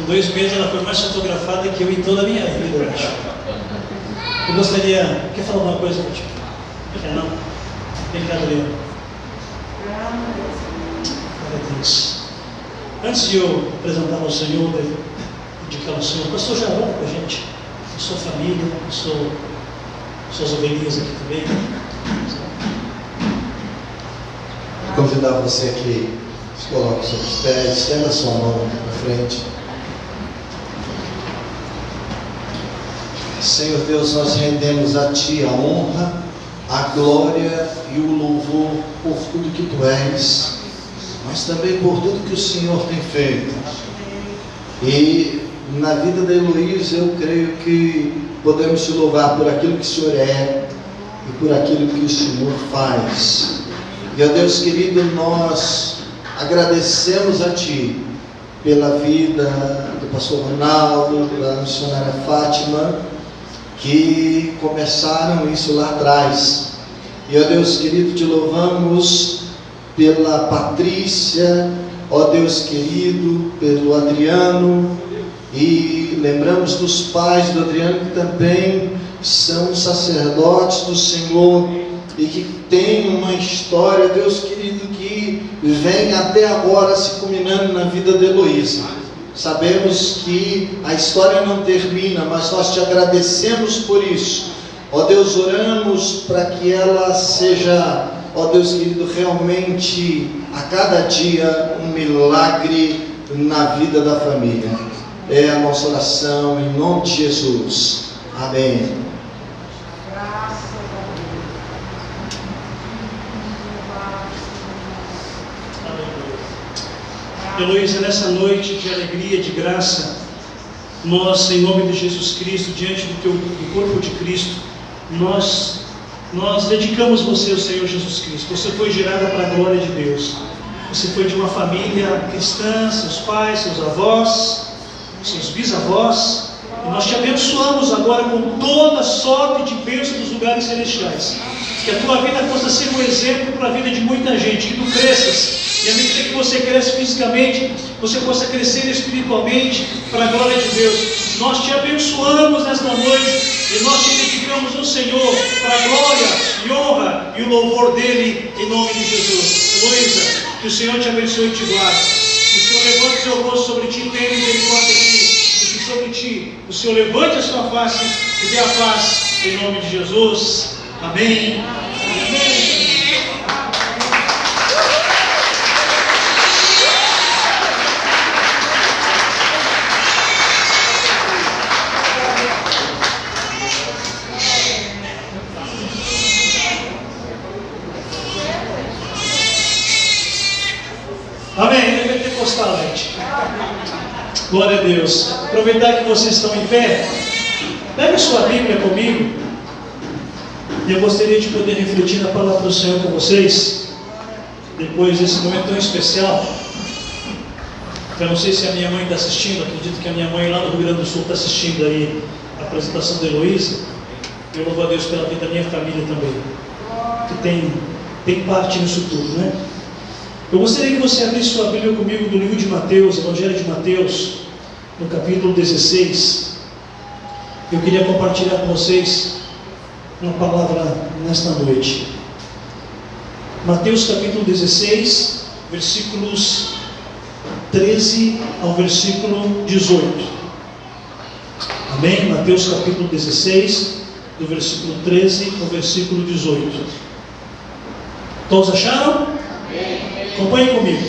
D: 2 meses ela foi mais fotografada que eu em toda a minha vida, eu acho. Eu gostaria... Quer falar alguma coisa, Tio? Quer não? Obrigado, Leandro. Glória a Deus. Antes de eu apresentar ao Senhor, dedicar ao Senhor, pastor Jarão com a gente, a sua família, suas ovelhinhas aqui também.
C: Vou convidar você que se coloque sobre os pés, estenda a sua mão para frente. Senhor Deus, nós rendemos a Ti a honra, a glória e o louvor por tudo que Tu és, mas também por tudo que o Senhor tem feito. E na vida da Heloísa eu creio que podemos Te louvar por aquilo que o Senhor é e por aquilo que o Senhor faz. E, ó Deus querido, nós agradecemos a Ti pela vida do pastor Ronaldo, da missionária Fátima, que começaram isso lá atrás. E, ó Deus querido, Te louvamos pela Patrícia, ó Deus querido, pelo Adriano, e lembramos dos pais do Adriano, que também são sacerdotes do Senhor e que tem uma história, Deus querido, que vem até agora se culminando na vida de Heloísa. Sabemos que a história não termina, mas nós Te agradecemos por isso. Ó Deus, oramos para que ela seja, ó Deus querido, realmente a cada dia um milagre na vida da família. É a nossa oração em nome de Jesus. Amém.
D: Heloísa, nessa noite de alegria, de graça, nós, em nome de Jesus Cristo, diante do corpo de Cristo, nós dedicamos você ao Senhor Jesus Cristo. Você foi gerada para a glória de Deus. Você foi de uma família cristã, seus pais, seus avós, seus bisavós, e nós Te abençoamos agora com toda sorte de bênçãos dos lugares celestiais. Que a tua vida possa ser um exemplo para a vida de muita gente, que tu cresças, e à medida que você cresce fisicamente, você possa crescer espiritualmente para a glória de Deus. Nós Te abençoamos nesta noite e nós Te dedicamos ao Senhor para a glória e honra e o louvor dEle, em nome de Jesus. Heloísa, que o Senhor te abençoe e te guarde, que o Senhor levante seu rosto sobre ti e tenha misericórdia de ti, e que sobre ti o Senhor levante a sua face e dê a paz, em nome de Jesus. Amém. Amém. Amém. Ele é pentecostal, gente. Glória a Deus. Aproveitar que vocês estão em pé, pega a sua Bíblia comigo. E eu gostaria de poder refletir na palavra do Senhor com vocês, depois desse momento tão especial. Eu não sei se a minha mãe está assistindo, acredito que a minha mãe lá no Rio Grande do Sul está assistindo aí a apresentação da Heloísa. Eu louvo a Deus pela vida da minha família também, que tem parte nisso tudo, né? Eu gostaria que você abrisse sua Bíblia comigo do livro de Mateus, Evangelho de Mateus, no capítulo 16. Eu queria compartilhar com vocês uma palavra nesta noite. Mateus capítulo 16, versículos 13 ao versículo 18. Amém? Mateus capítulo 16, do versículo 13 ao versículo 18. Todos acharam? Acompanhe comigo.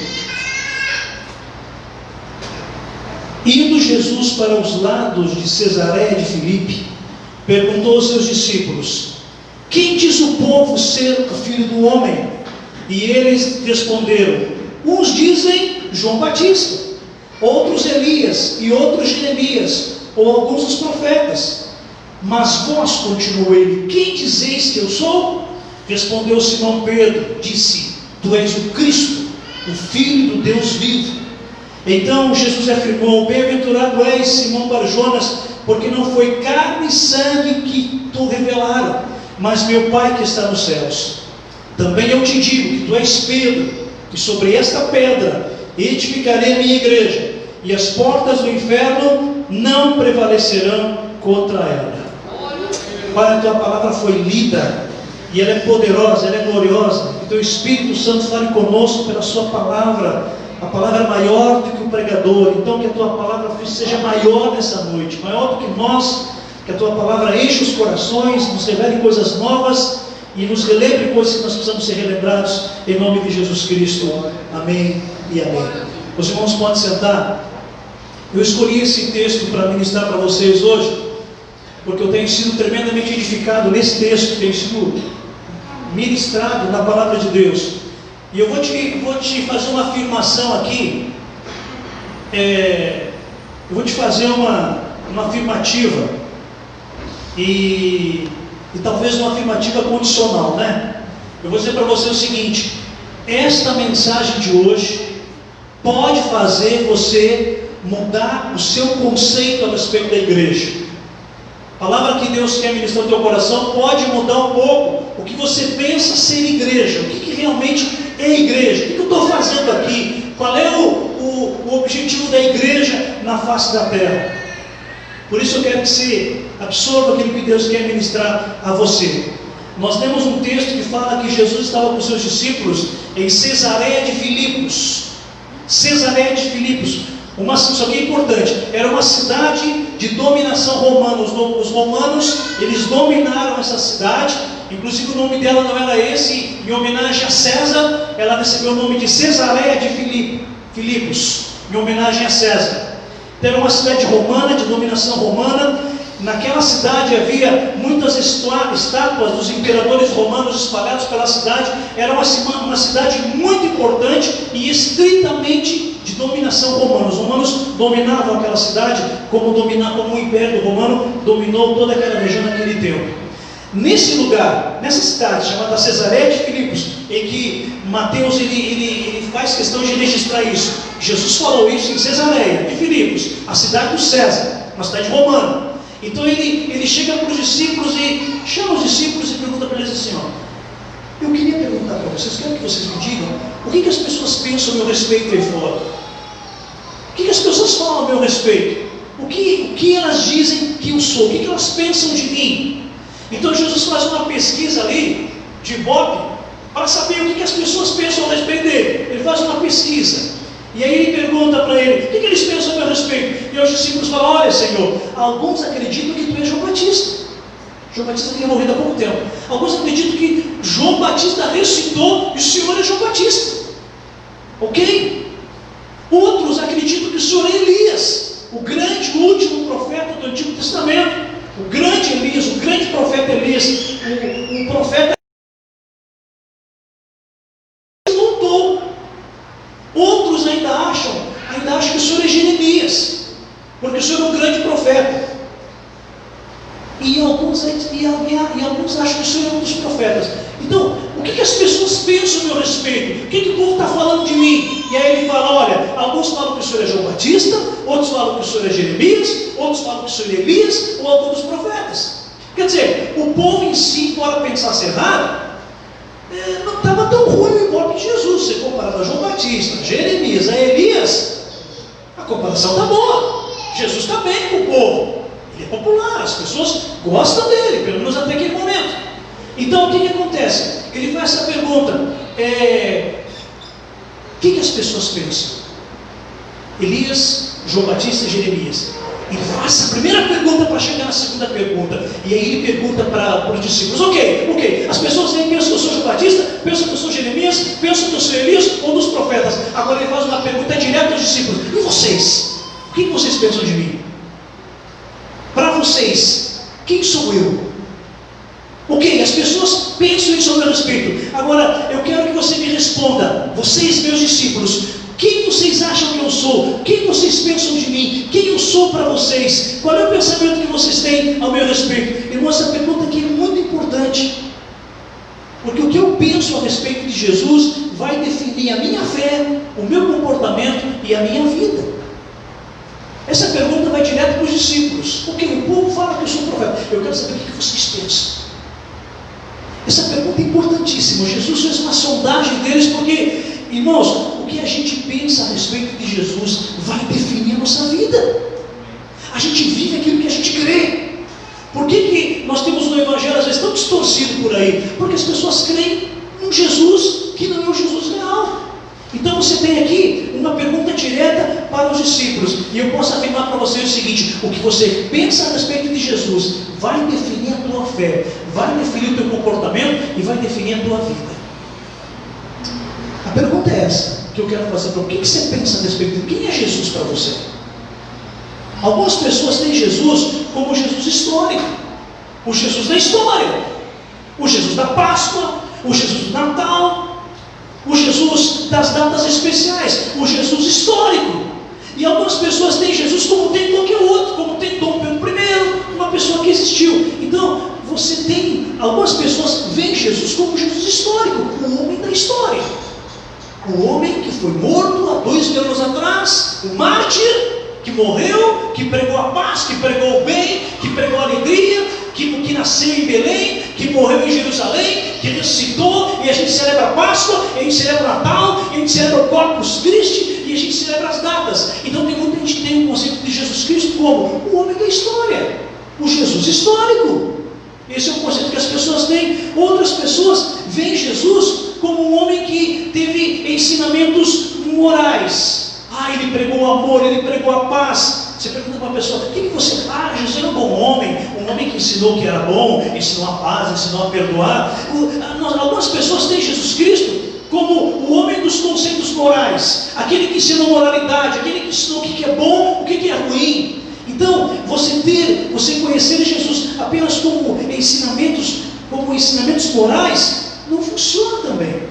D: Indo Jesus para os lados de Cesareia de Filipe, perguntou aos seus discípulos: quem diz o povo ser o Filho do Homem? E eles responderam: uns dizem João Batista, outros Elias, e outros Jeremias, ou alguns dos profetas. Mas vós, continuou ele, quem dizeis que eu sou? Respondeu Simão Pedro, disse: tu és o Cristo, o Filho do Deus vivo. Então Jesus afirmou: bem-aventurado és, Simão Barjonas, porque não foi carne e sangue que tu revelaram, mas meu Pai que está nos céus. Também eu te digo que tu és Pedro, e sobre esta pedra edificarei a minha igreja, e as portas do inferno não prevalecerão contra ela. Pai, a tua palavra foi lida, e ela é poderosa, ela é gloriosa. Que teu Espírito Santo fale conosco pela sua palavra. A palavra é maior do que o pregador. Então que a tua palavra seja maior nessa noite, maior do que nós. Que a tua palavra enche os corações, nos revele coisas novas e nos relembre coisas que nós precisamos ser relembrados, em nome de Jesus Cristo. Amém e amém. Os irmãos podem sentar. Eu escolhi esse texto para ministrar para vocês hoje, porque eu tenho sido tremendamente edificado nesse texto que tem sido ministrado na palavra de Deus. E eu vou te fazer uma afirmação aqui. Eu vou te fazer uma afirmativa, e talvez uma afirmativa condicional, né? Eu vou dizer para você o seguinte: esta mensagem de hoje pode fazer você mudar o seu conceito a respeito da igreja. A palavra que Deus quer ministrar no teu coração pode mudar um pouco o que você pensa ser igreja. O que realmente é igreja? O que eu estou fazendo aqui? Qual é o objetivo da igreja na face da terra? Por isso eu quero que você absorva aquilo que Deus quer ministrar a você. Nós temos um texto que fala que Jesus estava com seus discípulos em Cesareia de Filipos. Cesareia de Filipos. Isso aqui é importante. Era uma cidade de dominação romana. Os romanos, eles dominaram essa cidade. Inclusive o nome dela não era esse. Em homenagem a César, ela recebeu o nome de Cesareia de Filipos, em homenagem a César. Então, era uma cidade romana, de dominação romana. Naquela cidade havia muitas estátuas dos imperadores romanos espalhados pela cidade. Era uma cidade muito importante e estritamente de dominação romana. Os romanos dominavam aquela cidade como o Império Romano dominou toda aquela região naquele tempo. Nesse lugar, nessa cidade chamada Cesareia de Filipos, em que Mateus ele faz questão de registrar isso. Jesus falou isso em Cesareia de Filipos, a cidade do César, uma cidade romana. Então ele chega para os discípulos e chama os discípulos e pergunta para eles assim: eu queria perguntar para vocês, quero que vocês me digam o que as pessoas pensam a meu respeito aí fora. O que as pessoas falam a meu respeito? O que elas dizem que eu sou? O que elas pensam de mim? Então Jesus faz uma pesquisa ali, de Ibope, para saber o que as pessoas pensam a respeito dele. Ele faz uma pesquisa. E aí ele pergunta para ele: o que eles pensam a meu respeito? E os discípulos falam: olha, Senhor, alguns acreditam que tu és João Batista. João Batista tinha morrido há pouco tempo. Alguns acreditam que João Batista ressuscitou e o Senhor é João Batista. Ok? Outros acreditam que o Senhor é Elias, o grande último profeta do Antigo Testamento. O grande Elias, o grande profeta Elias, o profeta voltou. Outros ainda acham que o Senhor é Jeremias, porque o Senhor é um grande profeta. E alguns acham que o Senhor é um dos profetas. Então, o que as pessoas pensam a meu respeito? O que o povo está falando de mim? E aí ele fala: olha, alguns falam que o Senhor é João Batista, outros falam que o Senhor é Jeremias, outros falam que o Senhor é Elias, ou algum dos profetas. Quer dizer, o povo em si, embora pensasse errado, não estava tão ruim o Ibope de Jesus. Se comparado a João Batista, a Jeremias, a Elias, a comparação está boa. Jesus está bem com o povo. Ele é popular, as pessoas gostam dele, pelo menos até aquele momento. Então o que acontece? Ele faz essa pergunta: o que as pessoas pensam? Elias, João Batista e Jeremias. Ele faz a primeira pergunta para chegar na segunda pergunta. E aí ele pergunta para os discípulos: ok, as pessoas aí pensam que eu sou João Batista, pensam que eu sou Jeremias, pensam que eu sou Elias ou dos profetas. Agora ele faz uma pergunta direta aos discípulos: e vocês? O que vocês pensam de mim? Para vocês, quem sou eu? Ok, as pessoas pensam isso a meu respeito. Agora eu quero que você me responda, vocês, meus discípulos: quem vocês acham que eu sou? Quem vocês pensam de mim? Quem eu sou para vocês? Qual é o pensamento que vocês têm ao meu respeito? Irmão, essa pergunta aqui é muito importante, porque o que eu penso a respeito de Jesus vai definir a minha fé, o meu comportamento e a minha vida. Essa pergunta vai direto para os discípulos. Ok, o povo fala que eu sou profeta. Eu quero saber o que vocês pensam. Essa pergunta é importantíssima. Jesus fez uma sondagem deles, porque, irmãos, o que a gente pensa a respeito de Jesus vai definir a nossa vida. A gente vive aquilo que a gente crê. Por que nós temos um evangelho às vezes tão distorcido por aí? Porque as pessoas creem num Jesus que não é o Jesus real. Então você tem aqui uma pergunta direta para os discípulos, e eu posso afirmar para você o seguinte: o que você pensa a respeito de Jesus vai definir a tua fé, vai definir o teu comportamento e vai definir a tua vida. A pergunta é essa que eu quero fazer para você: o que você pensa a respeito de quem é Jesus para você? Algumas pessoas têm Jesus como Jesus histórico, o Jesus da história, o Jesus da Páscoa, o Jesus do Natal, o Jesus das datas especiais, o Jesus histórico. E algumas pessoas têm Jesus como tem qualquer outro, como tem Dom Pedro I, uma pessoa que existiu. Então, você tem, algumas pessoas veem Jesus como Jesus histórico, o homem da história, o homem que foi morto há 2000 anos atrás, o mártir, que morreu, que pregou a paz, que pregou o bem, que pregou a alegria, que nasceu em Belém, que morreu em Jerusalém, que ressuscitou, e a gente celebra a Páscoa, e a gente celebra o Natal, e a gente celebra o Corpus Christi, e a gente celebra as datas. Então tem muita gente que tem o conceito de Jesus Cristo como o homem da história, o Jesus histórico. Esse é o conceito que as pessoas têm. Outras pessoas veem Jesus como um homem que teve ensinamentos morais. Ele pregou o amor, ele pregou a paz. Você pergunta para uma pessoa: o que você faz? Jesus era um bom homem, um homem que ensinou o que era bom, ensinou a paz, ensinou a perdoar. Algumas pessoas têm Jesus Cristo como o homem dos conceitos morais, aquele que ensinou moralidade, aquele que ensinou o que é bom, o que é ruim. Então, você conhecer Jesus apenas como ensinamentos morais, não funciona também.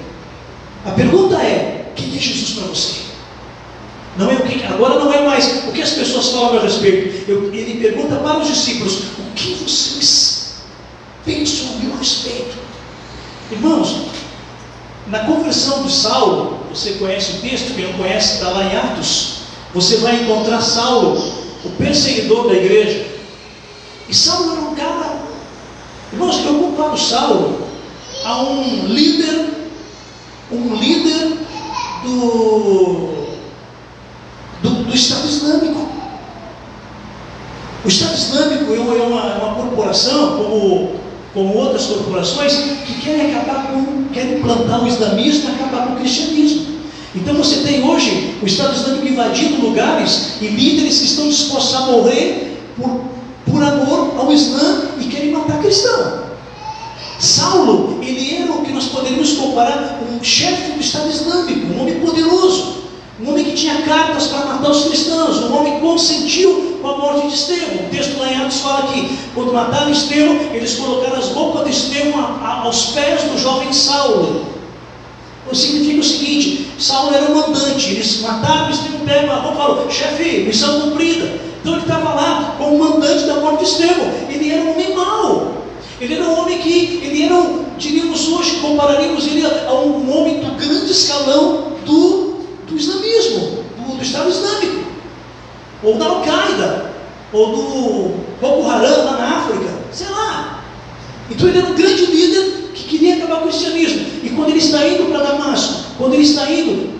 D: A pergunta é: quem é Jesus para você? Não é agora não é mais o que as pessoas falam a meu respeito. Ele pergunta para os discípulos: o que vocês pensam a meu respeito? Irmãos, na conversão de Saulo, você conhece o texto, quem não conhece está lá em Atos. Você vai encontrar Saulo, o perseguidor da igreja. E Saulo era um cara, irmãos, eu comparo Saulo a um líder do Estado Islâmico. O Estado Islâmico é uma corporação, como outras corporações, que querem implantar o islamismo e acabar com o cristianismo. Então você tem hoje o Estado Islâmico invadindo lugares e líderes que estão dispostos a morrer por amor ao Islã e querem matar cristão. Saulo, ele era o que nós poderíamos comparar um chefe do Estado Islâmico, um homem poderoso, um homem que tinha cartas para matar os cristãos, um homem que consentiu com a morte de Estevão. O texto lá em Atos fala que quando mataram Estevão, eles colocaram as roupas de Estevão aos pés do jovem Saulo. O que significa o seguinte: Saulo era o mandante, eles mataram Estevão, pegam a roupa e falam: chefe, missão cumprida. Então ele estava lá como mandante da morte de Estevão. Ele era um homem mau, ele era um homem diríamos hoje, compararíamos ele a um homem do grande escalão do islamismo, do Estado Islâmico, ou da Al-Qaeda, ou do Boko Haram lá na África, sei lá. Então ele era um grande líder que queria acabar com o cristianismo. E quando ele está indo para Damasco, quando ele está indo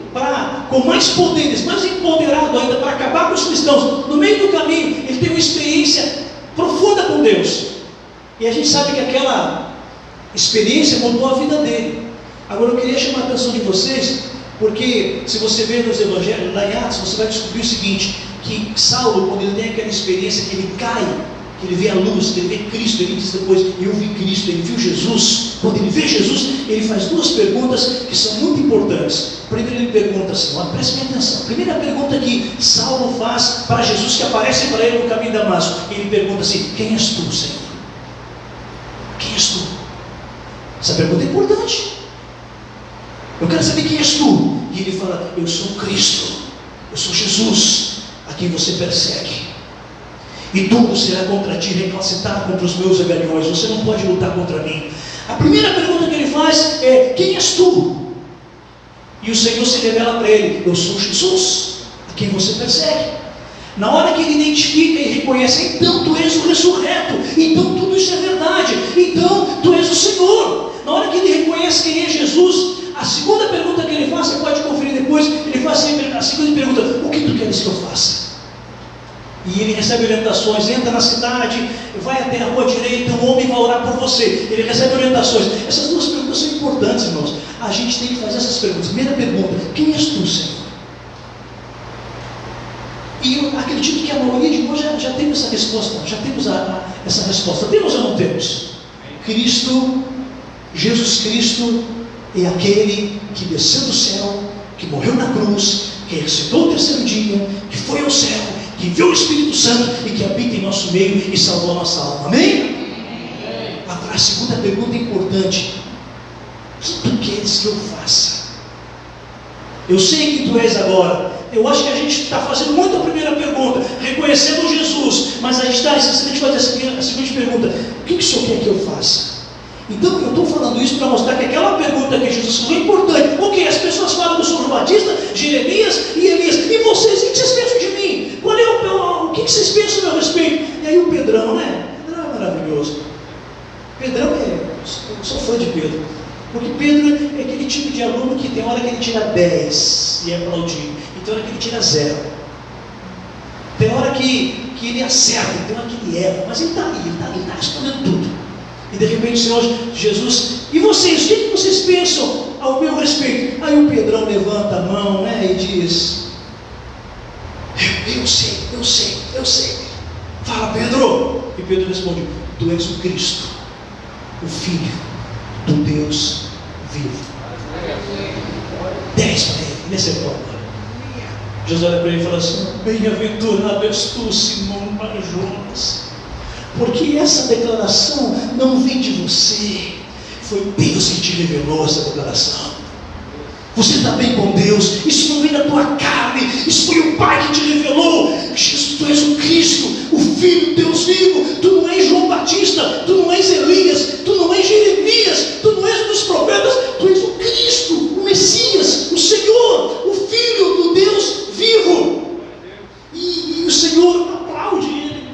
D: com mais poderes, mais empoderado ainda para acabar com os cristãos, no meio do caminho ele tem uma experiência profunda com Deus, e a gente sabe que aquela experiência mudou a vida dele. Agora eu queria chamar a atenção de vocês, porque se você ver nos evangelhos, lá em Atos, você vai descobrir o seguinte: que Saulo, quando ele tem aquela experiência que ele cai, que ele vê a luz, que ele vê Cristo, ele diz depois: eu vi Cristo, ele viu Jesus. Quando ele vê Jesus, ele faz duas perguntas que são muito importantes. Primeiro ele pergunta assim, preste bem atenção, a primeira pergunta que Saulo faz para Jesus, que aparece para ele no caminho de Damasco, ele pergunta assim: quem és tu, Senhor? Quem és tu? Essa pergunta é importante. Eu quero saber quem és tu. E ele fala: eu sou Cristo, eu sou Jesus, a quem você persegue. E tudo será contra ti, recalcitrado contra os meus rebeliões. Você não pode lutar contra mim. A primeira pergunta que ele faz é: quem és tu? E o Senhor se revela para ele: eu sou Jesus, a quem você persegue. Na hora que ele identifica e reconhece: então tu és o ressurreto, então tudo isso é verdade, então tu és o Senhor. Na hora que ele reconhece quem é Jesus, a segunda pergunta que ele faz, você pode conferir depois, ele faz sempre a segunda pergunta: o que tu queres que eu faça? E ele recebe orientações, entra na cidade, vai até a rua direita, um homem vai orar por você. Ele recebe orientações. Essas duas perguntas são importantes, irmãos. A gente tem que fazer essas perguntas. Primeira pergunta: quem és tu, Senhor? E eu acredito que a maioria de nós já temos essa resposta. Já temos essa resposta. Temos ou não temos? Cristo, Jesus Cristo, é aquele que desceu do céu, que morreu na cruz, que ressuscitou o terceiro dia, que foi ao céu, que enviou o Espírito Santo e que habita em nosso meio e salvou a nossa alma. Amém? Agora, a segunda pergunta é importante: o que tu queres que eu faça? Eu sei que tu és agora. Eu acho que a gente está fazendo muito a primeira pergunta, reconhecendo Jesus, mas a gente está esquecendo de fazer a seguinte pergunta: o que o Senhor quer que eu faça? Então eu estou falando isso para mostrar que aquela pergunta que Jesus falou é importante. O que? As pessoas falam do São João Batista, Jeremias e Elias. E vocês, o que vocês pensam de mim? Qual é o que vocês pensam a meu respeito? E aí o Pedrão, né? Pedrão é maravilhoso. Pedrão eu sou fã de Pedro. Porque Pedro é aquele tipo de aluno que tem hora que ele tira 10 e é aplaudido, e tem hora que ele tira 0. Tem hora que ele acerta, tem hora que ele erra, mas ele está ali, ele está respondendo tudo. E de repente o Senhor Jesus: e vocês, o que vocês pensam ao meu respeito? Aí o Pedrão levanta a mão, né, e diz: eu sei. Fala, Pedro. E Pedro responde: tu és o Cristo, o Filho do Deus vivo. 10 para ele, ele acertou agora. Jesus olha para ele e fala assim: bem-aventurado és tu, Simão Bar-Jonas, porque essa declaração não vem de você, foi Deus que te revelou essa declaração. Você está bem com Deus, isso não vem da tua carne, isso foi o Pai que te revelou. Jesus, tu és o Cristo, o Filho de Deus vivo. Tu não és João Batista, tu não és Elias, tu não és Jeremias, tu não és um dos profetas, tu és o Cristo, o Messias, o Senhor, o Filho do Deus vivo. E o Senhor aplaude ele.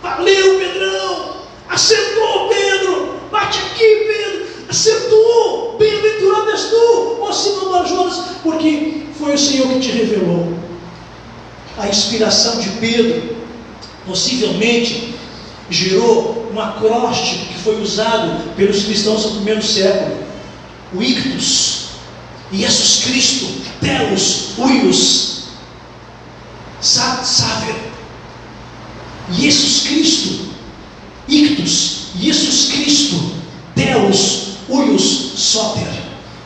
D: Valeu, Pedrão, acertou, Pedro, bate aqui, Pedro, acertou, bem-aventurado és tu, ó Simão Bar-Jonas, porque foi o Senhor que te revelou. A inspiração de Pedro possivelmente gerou um acróstico que foi usado pelos cristãos no primeiro século: o ictus, Jesus Cristo, Telos, Uios, Saver. Jesus Cristo, ictus, Jesus Cristo, Telos, Uios, Soter.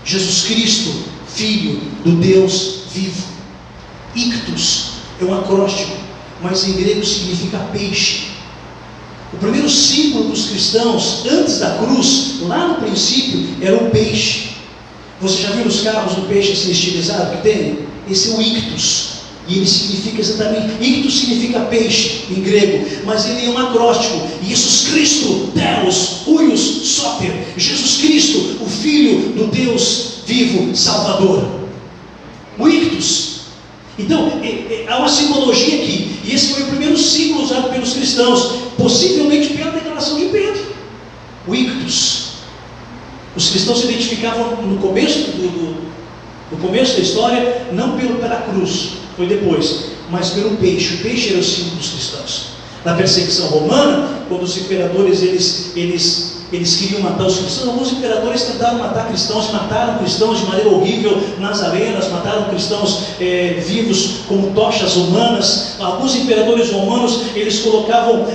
D: Jesus Cristo, Filho do Deus vivo. Ictus é um acróstico, mas em grego significa peixe. O primeiro símbolo dos cristãos antes da cruz, lá no princípio, era o peixe. Você já viu nos carros um peixe assim estilizado que tem? Esse é o ictus. E ele significa exatamente, ictus significa peixe em grego, mas ele é um acróstico: Jesus Cristo, Telos, Uios, Soter. Jesus Cristo, o Filho do Deus vivo, Salvador. O ictus. Então, há uma simbologia aqui, e esse foi o primeiro símbolo usado pelos cristãos, possivelmente pela declaração de Pedro. O ictus. Os cristãos se identificavam no começo da história, não pela cruz, foi depois, mas pelo peixe. O peixe era o símbolo dos cristãos. Na perseguição romana, quando os imperadores eles queriam matar os cristãos, alguns imperadores tentaram matar cristãos, mataram cristãos de maneira horrível nas arenas, mataram cristãos vivos como tochas romanas. Alguns imperadores romanos, eles colocavam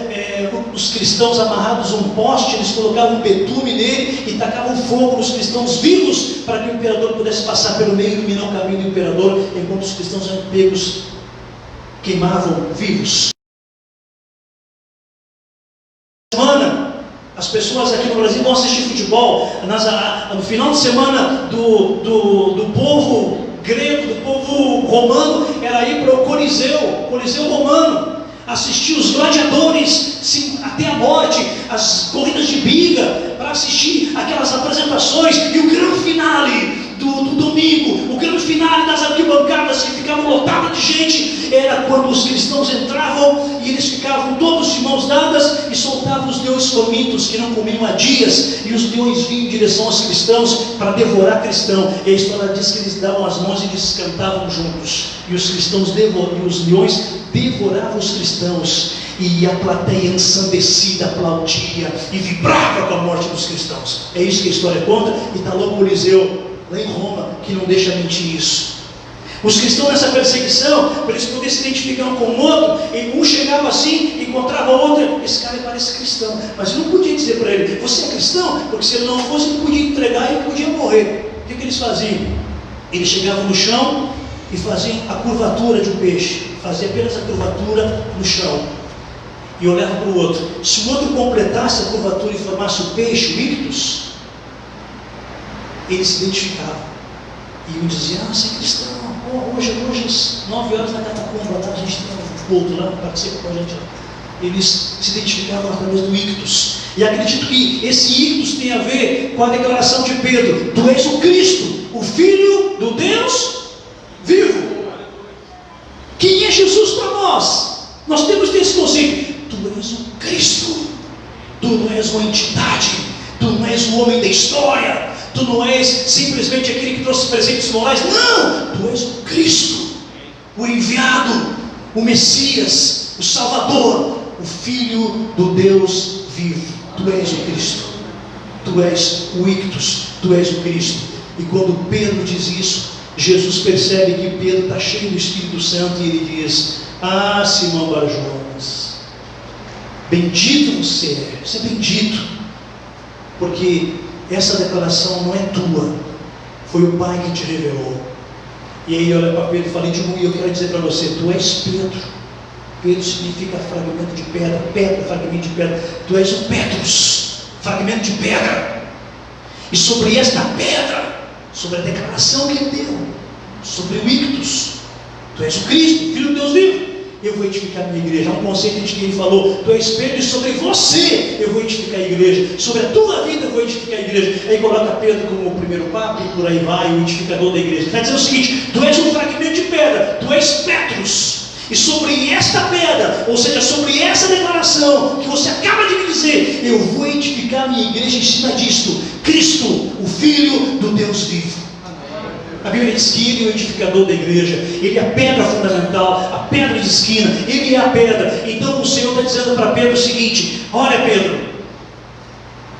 D: os cristãos amarrados a um poste, eles colocavam betume nele e tacavam fogo nos cristãos vivos, para que o imperador pudesse passar pelo meio e iluminar o caminho do imperador, enquanto os cristãos eram pegos, queimavam vivos. As pessoas aqui no Brasil vão assistir futebol no final de semana do povo grego, do povo romano, era ir para o Coliseu Romano, assistir os gladiadores até a morte, as corridas de biga, para assistir aquelas apresentações, e o grande finale do domingo, o grande finale das arquibancadas que ficavam lotadas de gente, era quando os cristãos entravam e eles ficavam todos de mãos dadas e soltavam os leões famintos que não comiam há dias, e os leões vinham em direção aos cristãos para devorar cristão. E a história diz que eles davam as mãos e eles cantavam juntos, e os cristãos e os leões devoravam os cristãos, e a plateia ensandecida aplaudia e vibrava com a morte dos cristãos. É isso que a história conta, e está lá o Coliseu, lá em Roma, que não deixa mentir isso. Os cristãos nessa perseguição, para eles poderem se identificar um com o outro, e um chegava assim, encontrava o outro, esse cara parece cristão, mas eu não podia dizer para ele, você é cristão? Porque se ele não fosse, ele podia entregar e ele podia morrer. O que eles faziam? Eles chegavam no chão e faziam a curvatura de um peixe, faziam apenas a curvatura no chão, e olhava para o outro. Se o outro completasse a curvatura e formasse o peixe, o ictus, ele se identificava. E um dizia, você é cristão, hoje às 9 horas na catacumba, lá a gente tem um culto lá, participa com a gente lá. Eles se identificavam através do ictus. E acredito que esse ictus tem a ver com a declaração de Pedro: tu és o Cristo, o Filho do Deus vivo. Quem é Jesus para nós? Nós temos esse conceito: tu és o Cristo, tu não és uma entidade, tu não és o homem da história, tu não és simplesmente aquele que trouxe presentes morais. Não, tu és o Cristo, o enviado, o Messias, o Salvador, o Filho do Deus vivo. Tu és o Cristo, tu és o ictus, tu és o Cristo. E quando Pedro diz isso, Jesus percebe que Pedro está cheio do Espírito Santo, e ele diz: ah, Simão Barjonas, bendito você é bendito, porque essa declaração não é tua, foi o Pai que te revelou. E aí olha para Pedro e fala: e eu quero dizer para você, tu és Pedro. Pedro significa fragmento de pedra, pedra, fragmento de pedra. Tu és o Petrus, fragmento de pedra. E sobre esta pedra, sobre a declaração que ele deu, sobre o ictus, tu és o Cristo, Filho de Deus vivo, eu vou edificar a minha igreja. Há um conceito de que ele falou: tu és Pedro, e sobre você eu vou edificar a igreja, sobre a tua vida eu vou edificar a igreja. Aí coloca Pedro como o primeiro papa, e por aí vai, o edificador da igreja. Quer dizer o seguinte: tu és um fragmento de pedra, tu és Petrus, e sobre esta pedra, ou seja, sobre essa declaração que você acaba de me dizer, eu vou edificar a minha igreja em cima disto: Cristo, o Filho do Deus vivo. A Bíblia diz que ele é o edificador da igreja, ele é a pedra fundamental, a pedra de esquina, ele é a pedra. Então o Senhor está dizendo para Pedro o seguinte: olha, Pedro,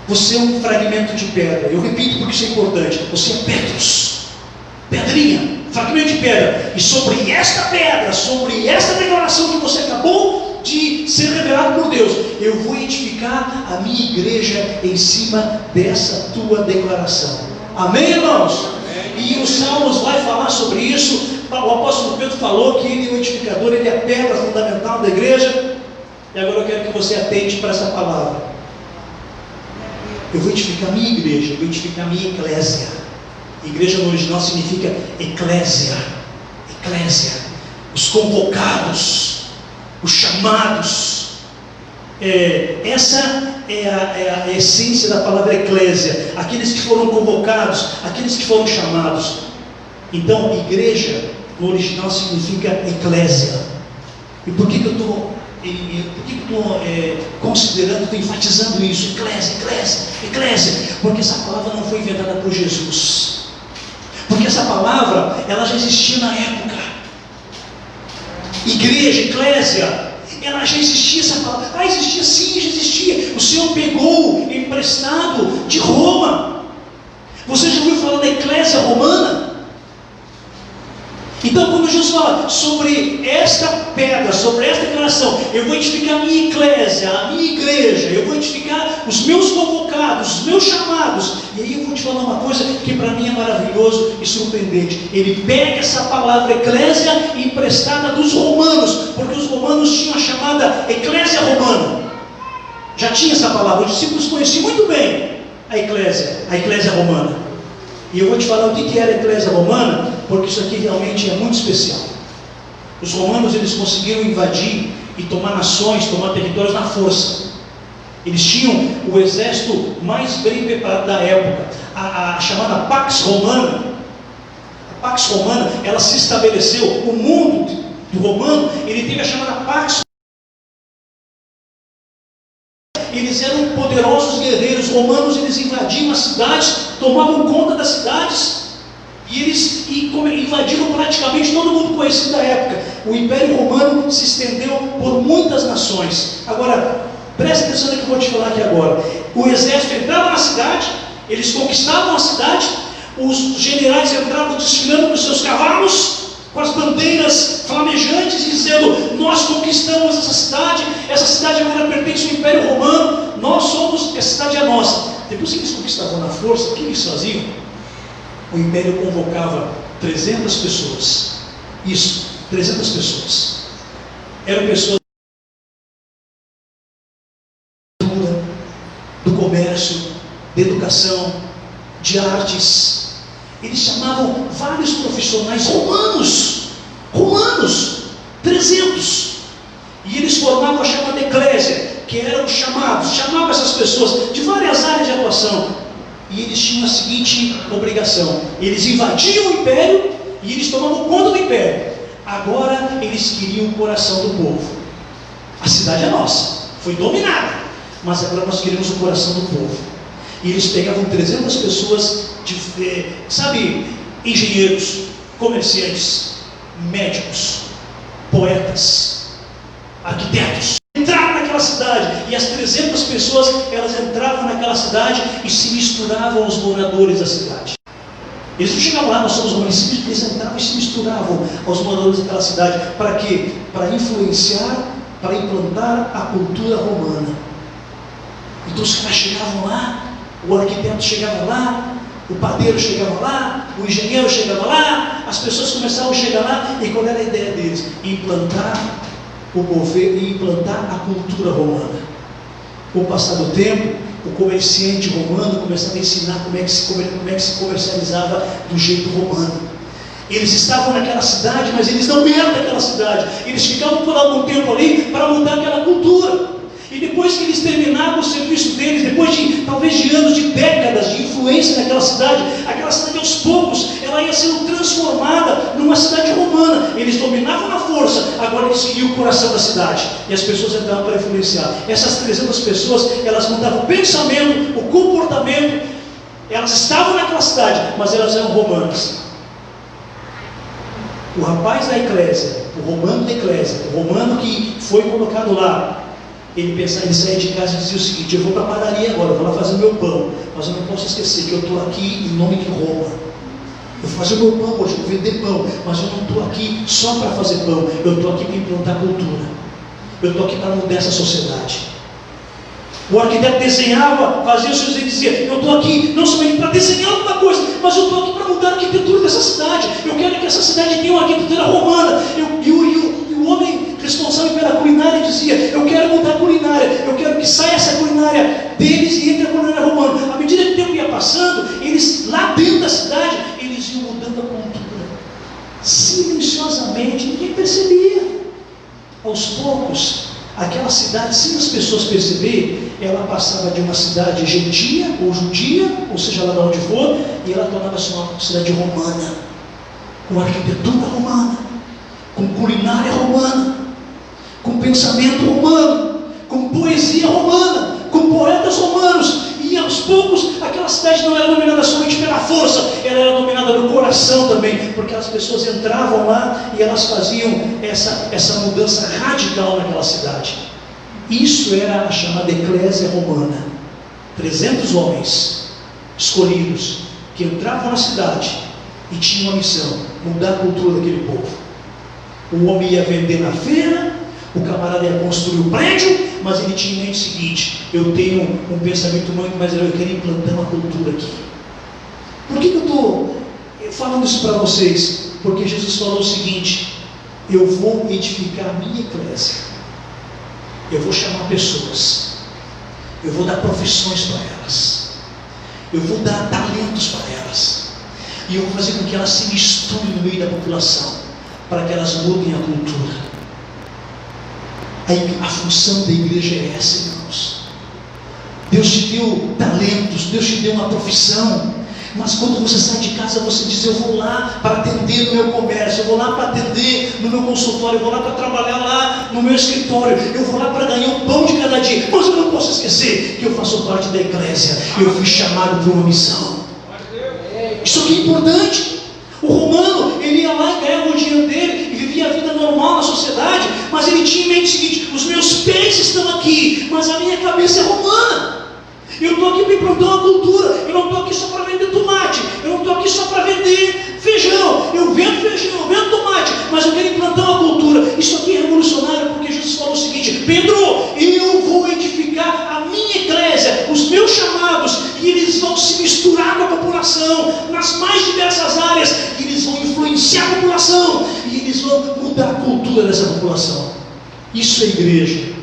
D: você é um fragmento de pedra. Eu repito porque isso é importante: você é Petrus, pedrinha, fragmento de pedra. E sobre esta pedra, sobre esta declaração que você acabou de ser revelado por Deus, eu vou edificar a minha igreja em cima dessa tua declaração. Amém, irmãos? E os Salmos vai falar sobre isso. O apóstolo Pedro falou que ele é o edificador, ele é a pedra fundamental da igreja. E agora eu quero que você atente para essa palavra: eu vou edificar a minha igreja, eu vou edificar a minha eclésia. Igreja no original significa eclésia, eclésia, os convocados, os chamados. Essa é a essência da palavra eclésia, aqueles que foram convocados, aqueles que foram chamados. Então, igreja no original significa eclésia. E por que eu estou considerando, estou enfatizando isso? Eclésia, eclésia, eclésia, porque essa palavra não foi inventada por Jesus, porque essa palavra ela já existia na época. Igreja, eclésia, ela já existia, essa palavra. Existia sim, já existia. O Senhor pegou emprestado de Roma. Você já ouviu falar da eclésia romana? Então, quando Jesus fala sobre esta pedra, sobre esta declaração, eu vou edificar a minha eclésia, a minha igreja, eu vou edificar os meus convocados, os meus chamados. E aí eu vou te falar uma coisa que para mim é maravilhoso e surpreendente. Ele pega essa palavra eclésia emprestada dos romanos, porque os romanos tinham a chamada eclésia romana. Já tinha essa palavra, os discípulos conheciam muito bem a eclésia romana. E eu vou te falar o que era a eclésia romana, porque isso aqui realmente é muito especial. Os romanos, eles conseguiram invadir e tomar nações, tomar territórios na força. Eles tinham o exército mais bem preparado da época, a chamada Pax Romana. A Pax Romana, ela se estabeleceu, o mundo do romano, ele teve a chamada Pax. Eles eram poderosos guerreiros romanos, eles invadiam as cidades, tomavam conta das cidades, e eles invadiram praticamente todo mundo conhecido da época. O Império Romano se estendeu por muitas nações. Agora, presta atenção no que eu vou te falar aqui agora. O exército entrava na cidade, eles conquistavam a cidade, os generais entravam desfilando com seus cavalos, com as bandeiras flamejantes, dizendo: nós conquistamos essa cidade agora pertence ao Império Romano, nós somos, essa cidade é nossa. Depois que eles conquistavam na força, o que eles faziam? O Império convocava 300 pessoas, 300 pessoas, eram pessoas do comércio, de educação, de artes. Eles chamavam vários profissionais romanos, 300, e eles formavam a chamada eclésia, que eram chamavam essas pessoas de várias áreas de atuação, e eles tinham a seguinte obrigação: eles invadiam o império e eles tomavam conta do império. Agora eles queriam o coração do povo. A cidade é nossa, foi dominada, mas agora nós queremos o coração do povo. E eles pegavam 300 pessoas, engenheiros, comerciantes, médicos, poetas, arquitetos, entraram naquela cidade, e as 300 pessoas, elas entravam naquela cidade e se misturavam aos moradores da cidade. Eles não chegavam lá: nós somos municípios. Eles entravam e se misturavam aos moradores daquela cidade. Para quê? Para influenciar, para implantar a cultura romana. Então os caras chegavam lá, o arquiteto chegava lá, o padeiro chegava lá, o engenheiro chegava lá, as pessoas começavam a chegar lá. E qual era a ideia deles? Implantar o governo e implantar a cultura romana. Com o passar do tempo, o comerciante romano começava a ensinar como é que se comercializava do jeito romano. Eles estavam naquela cidade, mas eles não eram daquela cidade. Eles ficavam por algum tempo ali para mudar aquela cultura. E depois que eles terminavam o serviço deles, depois de talvez de anos, de décadas de influência naquela cidade, aquela cidade aos poucos, ela ia sendo transformada numa cidade romana. Eles dominavam a força, agora eles queriam o coração da cidade. E as pessoas entravam para influenciar. Essas 300 pessoas, elas mudavam o pensamento, o comportamento. Elas estavam naquela cidade, mas elas eram romanas. O rapaz da eclésia, o romano da eclésia, o romano que foi colocado lá, ele saía de casa e dizia o seguinte: eu vou para a padaria agora, eu vou lá fazer o meu pão, mas eu não posso esquecer que eu estou aqui em nome de Roma. Eu vou fazer o meu pão hoje, eu vou vender pão, mas eu não estou aqui só para fazer pão, eu estou aqui para implantar cultura, eu estou aqui para mudar essa sociedade. O arquiteto desenhava, fazia os seus e dizia: eu estou aqui não somente para desenhar alguma coisa, mas eu estou aqui para mudar a arquitetura dessa cidade. Eu quero que essa cidade tenha uma arquitetura romana. E o homem responsável pela culinária dizia: eu quero mudar a culinária, eu quero que saia essa culinária deles e entre a culinária romana. À medida que o tempo ia passando, eles lá dentro da cidade, eles iam mudando a cultura, silenciosamente, ninguém percebia. Aos poucos, aquela cidade, sem as pessoas perceberem, ela passava de uma cidade gentia ou judia, ou seja lá de onde for, e ela tornava-se uma cidade romana, com arquitetura romana, com culinária romana, com pensamento romano, com poesia romana, com poetas romanos. E aos poucos aquela cidade não era dominada somente pela força, ela era dominada no coração também, porque as pessoas entravam lá e elas faziam essa mudança radical naquela cidade. Isso era a chamada eclésia romana. 300 homens escolhidos que entravam na cidade e tinham a missão: mudar a cultura daquele povo. O homem ia vender na feira, o camarada ia construir o prédio, mas ele tinha em mente o seguinte: eu tenho um pensamento muito mais legal, eu quero implantar uma cultura aqui. Por que eu estou falando isso para vocês? Porque Jesus falou o seguinte: eu vou edificar a minha eclésia, eu vou chamar pessoas, eu vou dar profissões para elas, eu vou dar talentos para elas, e eu vou fazer com que elas se misturem no meio da população, para que elas mudem a cultura. A função da igreja é essa, irmãos. Deus te deu talentos, Deus te deu uma profissão, Mas quando você sai de casa, você diz: eu vou lá para atender no meu comércio, eu vou lá para atender no meu consultório, eu vou lá para trabalhar lá no meu escritório, eu vou lá para ganhar o pão de cada dia. Mas eu não posso esquecer que eu faço parte da eclésia, eu fui chamado para uma missão. Isso aqui é importante. O romano, ele ia lá e ganhava o dinheiro dele e vivia a vida normal na sociedade, mas ele tinha em mente o seguinte: os meus pés estão aqui, mas a minha cabeça é romana. Eu estou aqui para implantar uma cultura. Eu não estou aqui só para vender tomate, eu não estou aqui só para vender feijão. Eu vendo feijão, eu vendo tomate, mas eu quero implantar uma cultura. Isso aqui é revolucionário, porque Jesus falou o seguinte: Pedro, eu vou edificar a minha eclésia, os meus chamados, e eles vão se misturar com a população nas mais diversas áreas, e eles vão influenciar a população, e eles vão mudar a cultura dessa população. Isso é igreja.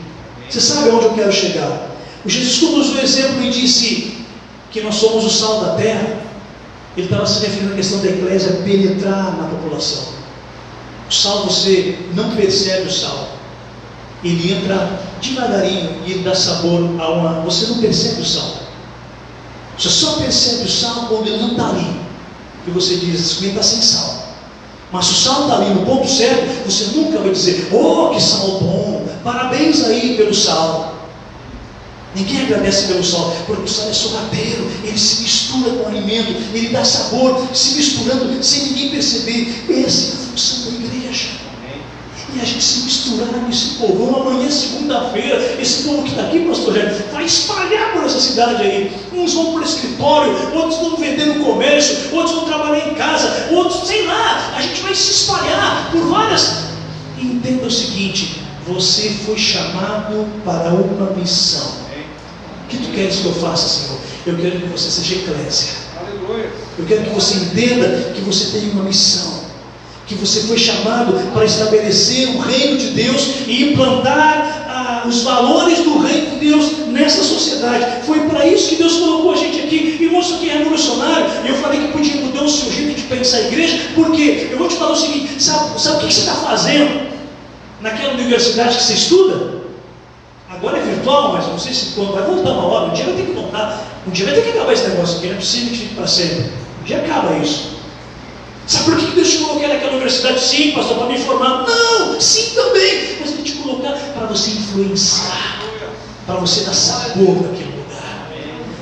D: Você sabe aonde eu quero chegar? O Jesus, quando usou o exemplo e disse que nós somos o sal da terra, ele estava se referindo à questão da eclésia penetrar na população. O sal, você não percebe o sal, ele entra devagarinho e ele dá sabor a uma. Você não percebe o sal, você só percebe o sal quando ele não está ali, e você diz: esse comida está sem sal. Mas se o sal está ali no ponto certo, você nunca vai dizer: oh, que sal bom, parabéns aí pelo sal. Ninguém agradece pelo sal, porque o sal é sorrateiro, ele se mistura com o alimento, ele dá sabor, se misturando sem ninguém perceber. Essa é a função da igreja. E a gente se misturar nesse povo. Amanhã, segunda-feira, esse povo que está aqui, pastor Jair, vai espalhar por essa cidade aí. Uns vão para o escritório, outros vão vender no comércio, outros vão trabalhar em casa, outros, sei lá, a gente vai se espalhar por várias. E entenda o seguinte: você foi chamado para uma missão. O que tu queres que eu faça, Senhor? Eu quero que você seja eclésia. Eu quero que você entenda que você tem uma missão, que você foi chamado para estabelecer o reino de Deus e implantar os valores do reino de Deus nessa sociedade. Foi para isso que Deus colocou a gente aqui. E isso aqui é revolucionário. Eu falei que podia mudar o seu jeito de pensar a igreja, porque eu vou te falar o seguinte: sabe o que você está fazendo naquela universidade que você estuda? Agora é virtual, mas não sei se quando vai voltar uma hora, um dia vai ter que voltar, um dia vai ter que acabar esse negócio aqui, não é possível que fique para sempre. Um dia acaba isso. Sabe por que Deus te colocou naquela universidade? Sim, pastor, para me informar. Não, sim também, mas Ele te colocar para você influenciar, para você dar sabor naquele lugar,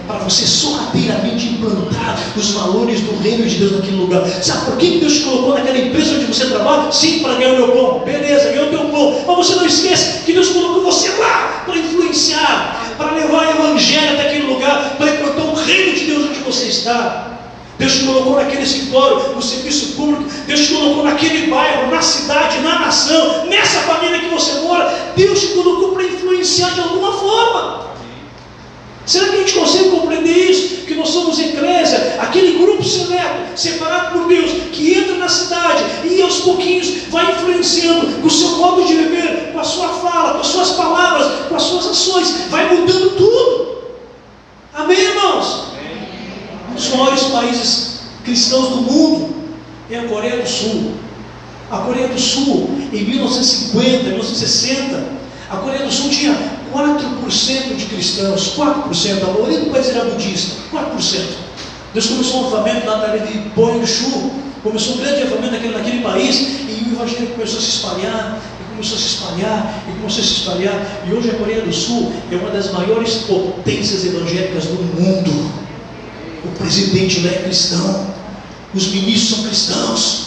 D: para você sorrateiramente implantar os valores do reino de Deus naquele lugar. Sabe por que Deus te colocou naquela empresa onde você trabalha? Sim, para ganhar o meu pão. Beleza, ganhou o teu pão. Mas você não esqueça que Deus colocou você lá para influenciar, para levar o evangelho até aquele lugar, para implantar o reino de Deus onde você está. Deus te colocou naquele escritório, no serviço público. Deus te colocou naquele bairro, na cidade, na nação, nessa família que você mora. Deus te colocou para influenciar de alguma forma. Será que a gente consegue compreender isso? Que nós somos eclésia, aquele grupo seleto, separado por Deus, que entra na cidade e aos pouquinhos vai influenciando com o seu modo de viver, com a sua fala, com as suas palavras, com as suas ações, vai mudando tudo. Amém, irmãos? Um dos maiores países cristãos do mundo é a Coreia do Sul. A Coreia do Sul, em 1950, 1960, a Coreia do Sul tinha 4% de cristãos, 4%, a maioria do país era budista, 4%. Deus começou um avivamento lá na área de Boengshu, começou um grande avivamento naquele país, e o evangelho começou a se espalhar, e começou a se espalhar, e começou a se espalhar, e hoje a Coreia do Sul é uma das maiores potências evangélicas do mundo. O presidente lá é cristão, os ministros são cristãos.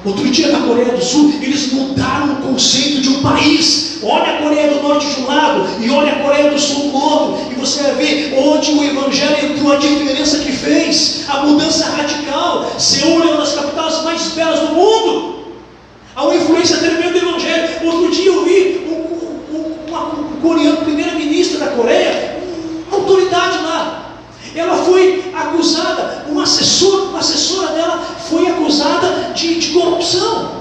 D: Outro dia na Coreia do Sul, eles mudaram o conceito de um país. Olha a Coreia do Norte de um lado e olha a Coreia do Sul do outro, e você vai ver onde o evangelho entrou, a diferença que fez, a mudança radical. Seul é uma das capitais mais belas do mundo. Há uma influência tremenda do evangelho. Outro dia eu vi um coreano, primeira-ministra da Coreia, uma autoridade lá. Ela foi acusada, uma assessora dela foi acusada de corrupção.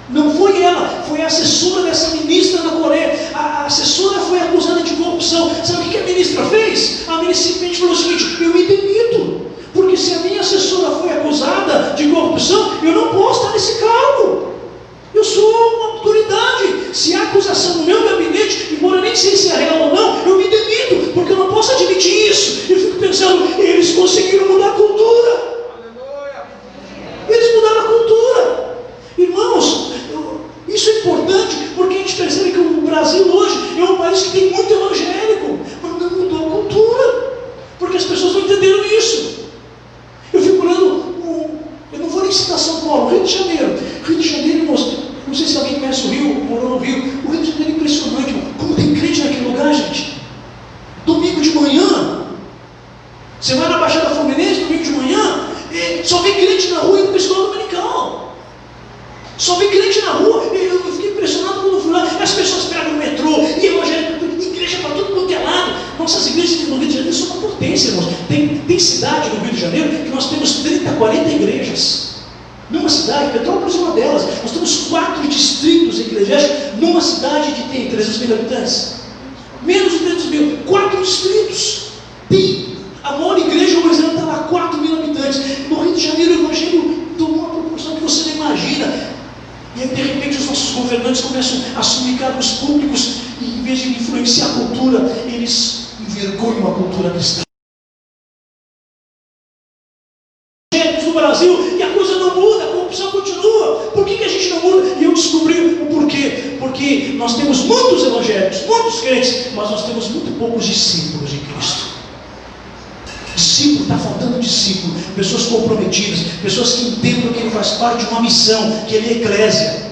D: Não foi ela, foi a assessora dessa ministra na Coreia. A assessora foi acusada de corrupção. Sabe o que a ministra fez? A ministra simplesmente falou o seguinte: eu me demito, porque se a minha assessora foi acusada de corrupção, eu não posso estar nesse cargo. Eu sou uma autoridade. Se há acusação no meu gabinete, embora nem sei se é real ou não, eu me demito, porque eu não posso admitir isso. Eu fico pensando, eles conseguiram mudar a cultura. Brasil hoje é um país que tem muito evangélico, mas não mudou a cultura, porque as pessoas não entenderam isso. Eu fico olhando, eu não vou nem citar São Paulo, Rio de Janeiro. Rio de Janeiro, irmãos, não sei se alguém conhece o Rio, morou no Rio. O Rio de Janeiro é impressionante, irmão. Como tem crente naquele lugar, gente. Domingo de manhã, você vai na Baixada Fluminense, domingo de manhã, só vê crente na rua indo para a escola dominical. Só vê crente na rua. Eu fiquei impressionado quando eu fui lá. As pessoas pegam no metrô, e evangélico, igreja para tudo quanto é lado. Nossas igrejas no Rio de Janeiro são uma potência, irmãos. Tem cidade no Rio de Janeiro que nós temos 30, 40 igrejas. Numa cidade, Petrópolis é uma delas. Nós temos 4 distritos eclesiásticos numa cidade que tem 300 mil habitantes. Menos de 300 mil. 4 distritos. Tem a maior igreja, o exemplo, está lá, 4 mil habitantes. No Rio de Janeiro, o evangelho tomou uma proporção que você não imagina. E aí, de repente, os nossos governantes começam a assumir cargos públicos e, em vez de influenciar a cultura, eles envergonham a cultura cristã. No Brasil, e a coisa não muda, a corrupção continua. Por que a gente não muda? E eu descobri o porquê. Porque nós temos muitos evangélicos, muitos crentes, mas nós temos muito poucos discípulos de Cristo. Discípulo, está faltando discípulo, pessoas comprometidas, pessoas que entendam que ele faz parte de uma missão, que ele é eclésia.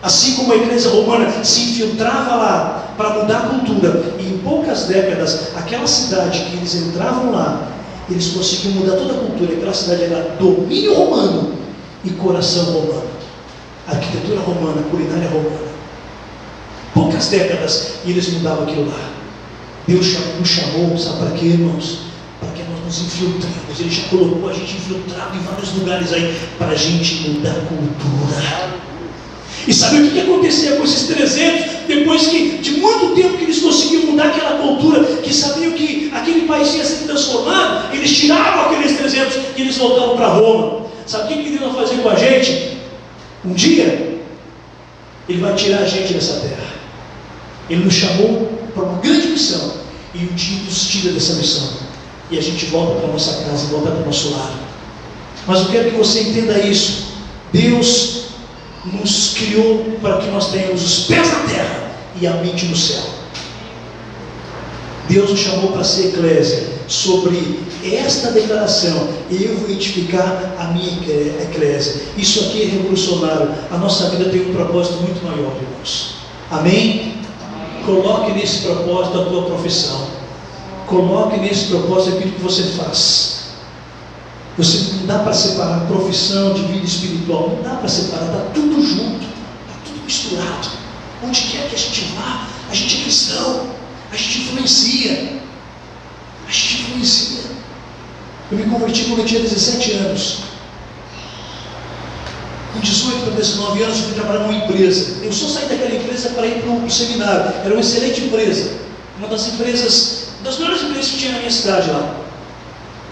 D: Assim como a igreja romana se infiltrava lá para mudar a cultura, e em poucas décadas, aquela cidade que eles entravam lá, eles conseguiam mudar toda a cultura. Aquela cidade era domínio romano e coração romano, arquitetura romana, culinária romana. Poucas décadas e eles mudavam aquilo lá. Deus nos chamou, sabe para quê, irmãos? Para que nós nos infiltremos. Ele já colocou a gente infiltrado em vários lugares aí, para a gente mudar a cultura. E sabe o que acontecia com esses 300? Depois de muito tempo que eles conseguiam mudar aquela cultura, que sabiam que aquele país ia ser transformado, eles tiravam aqueles 300 e eles voltavam para Roma. Sabe o que Deus vai fazer com a gente? Um dia, Ele vai tirar a gente dessa terra. Ele nos chamou para uma grande missão, e um dia nos tira dessa missão, e a gente volta para a nossa casa, volta para o nosso lar. Mas eu quero que você entenda isso. Deus nos criou para que nós tenhamos os pés na terra e a mente no céu. Deus nos chamou para ser eclésia. Sobre esta declaração, eu vou edificar a minha eclésia. Isso aqui é revolucionário. A nossa vida tem um propósito muito maior, irmãos. Amém? Coloque nesse propósito a tua profissão. Coloque nesse propósito aquilo que você faz. Você não dá para separar profissão de vida espiritual. Não dá para separar, está tudo junto, está tudo misturado. Onde quer que a gente vá, a gente é cristão, a gente influencia. A gente influencia. Eu me converti quando eu tinha 17 anos. Com 18 para 19 anos eu fui trabalhar numa empresa. Eu só saí daquela empresa para ir para o seminário. Era uma excelente empresa, uma das melhores empresas que tinha na minha cidade lá.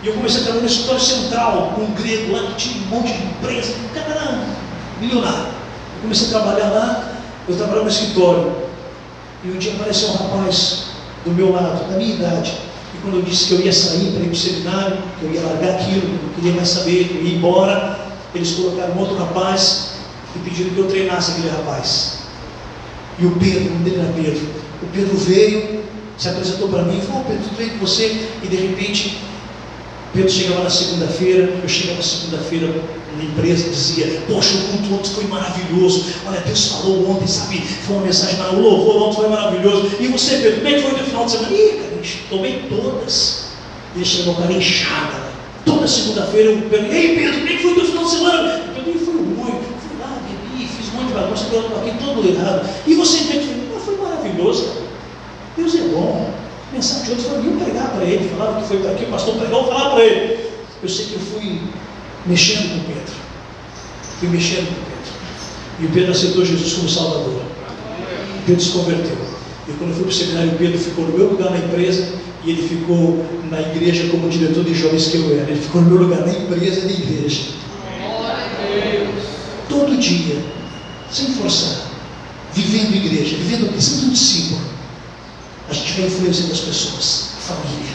D: E eu comecei a trabalhar no escritório central, com um grego lá, que tinha um monte de empresa, um cara era milionário. Eu comecei a trabalhar lá, eu trabalhava no escritório, e um dia apareceu um rapaz do meu lado, da minha idade, e quando eu disse que eu ia sair para ir para o seminário, que eu ia largar aquilo, que eu não queria mais saber, que eu ia embora, eles colocaram um outro rapaz, e pediram que eu treinasse aquele rapaz. E o Pedro, o nome dele era Pedro. O Pedro veio, se apresentou para mim, falou: Pedro, tudo bem com você? E de repente, Pedro chegava na segunda-feira, eu chegava na segunda-feira na empresa, dizia: poxa, o culto ontem foi maravilhoso, olha, Deus falou ontem, sabe, foi uma mensagem maravilhosa, o louvor ontem foi maravilhoso. E você, Pedro, como é que foi o teu final de semana? Ih, cara, eu tomei todas. Ele chegou com a enxada. Toda segunda-feira eu perguntei: ei, Pedro, como é que foi o teu final de semana? Pedro, foi ruim, fui lá, bebi, fiz um monte de bagunça, eu estou aqui todo errado. E você, Pedro, foi maravilhoso, cara. Deus é bom. Mensagem de outros, eu pregar para ele, falava que foi para aqui, o pastor pregou, falar para ele. Eu sei que eu fui mexendo com Pedro, e o Pedro aceitou Jesus como Salvador. O Pedro se converteu. E quando eu fui para o seminário, o Pedro ficou no meu lugar na empresa, e ele ficou na igreja como diretor de jovens que eu era. Ele ficou no meu lugar na empresa de igreja. Todo dia, sem forçar, vivendo igreja, vivendo aqui, sendo um discípulo. A gente vai influenciando as pessoas, a família.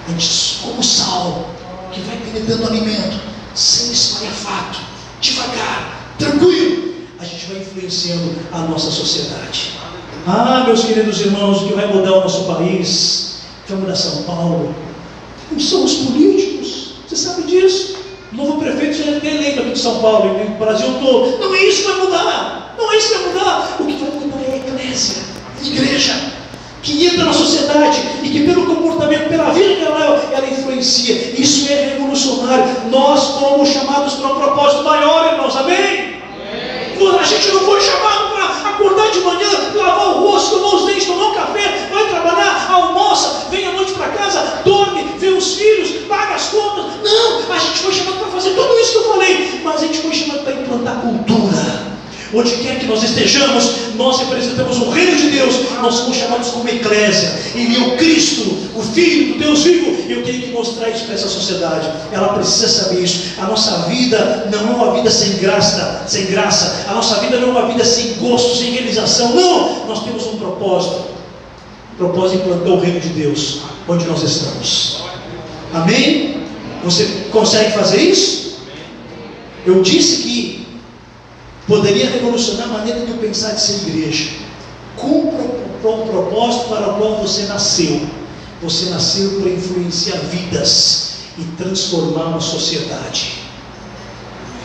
D: A gente, como sal, que vai penetrando alimento, sem espalhafato, devagar, tranquilo, a gente vai influenciando a nossa sociedade. Meus queridos irmãos, o que vai mudar o nosso país, o que vai mudar São Paulo, não são os políticos, você sabe disso. O novo prefeito já é eleito aqui de São Paulo, no Brasil todo. Não é isso que vai mudar, não é isso que vai mudar. O que vai mudar é a eclésia, a igreja, que entra na sociedade e que pelo comportamento, pela vida que ela influencia. Isso é revolucionário. Nós fomos chamados para um propósito maior, irmãos, amém? A gente não foi chamado para acordar de manhã, lavar o rosto, tomar os dentes, tomar um café, vai trabalhar, almoça, vem à noite para casa, dorme, vê os filhos, paga as contas. Não, a gente foi chamado para fazer tudo isso que eu falei, mas a gente foi chamado para implantar cultura. Onde quer que nós estejamos, nós representamos o reino de Deus. Nós somos chamados como eclésia. E o Cristo, o Filho do Deus vivo, eu tenho que mostrar isso para essa sociedade. Ela precisa saber isso. A nossa vida não é uma vida sem graça. A nossa vida não é uma vida sem gosto, sem realização. Não, nós temos um propósito. O propósito de implantar o reino de Deus onde nós estamos. Amém? Você consegue fazer isso? Eu disse que poderia revolucionar a maneira de eu pensar de ser igreja. Cumpra o propósito para o qual você nasceu. Você nasceu para influenciar vidas e transformar uma sociedade.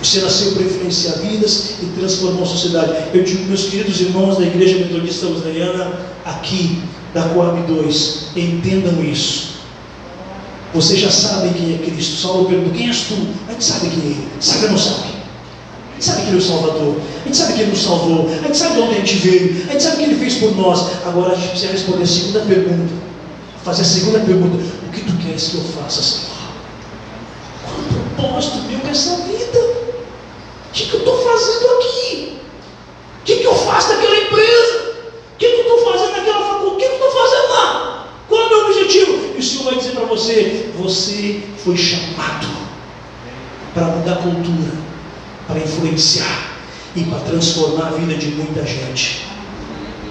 D: Você nasceu para influenciar vidas e transformar uma sociedade. Eu digo, meus queridos irmãos da Igreja Metodista Luterana, aqui da Coab 2, entendam isso. Vocês já sabem quem é Cristo. Saulo perguntou: quem és tu? A gente sabe quem é Ele. Sabe ou não sabe? A gente sabe que Ele é o Salvador, a gente sabe que Ele nos salvou, a gente sabe de onde a gente veio, a gente sabe o que Ele fez por nós. Agora a gente precisa responder a segunda pergunta. Fazer a segunda pergunta: o que tu queres que eu faça, Senhor? Qual é o propósito meu nessa vida? O que eu estou fazendo aqui? O que eu faço naquela empresa? O que eu estou fazendo naquela faculdade? O que eu estou fazendo lá? Qual é o meu objetivo? E o Senhor vai dizer para você: você foi chamado para mudar a cultura, para influenciar e para transformar a vida de muita gente.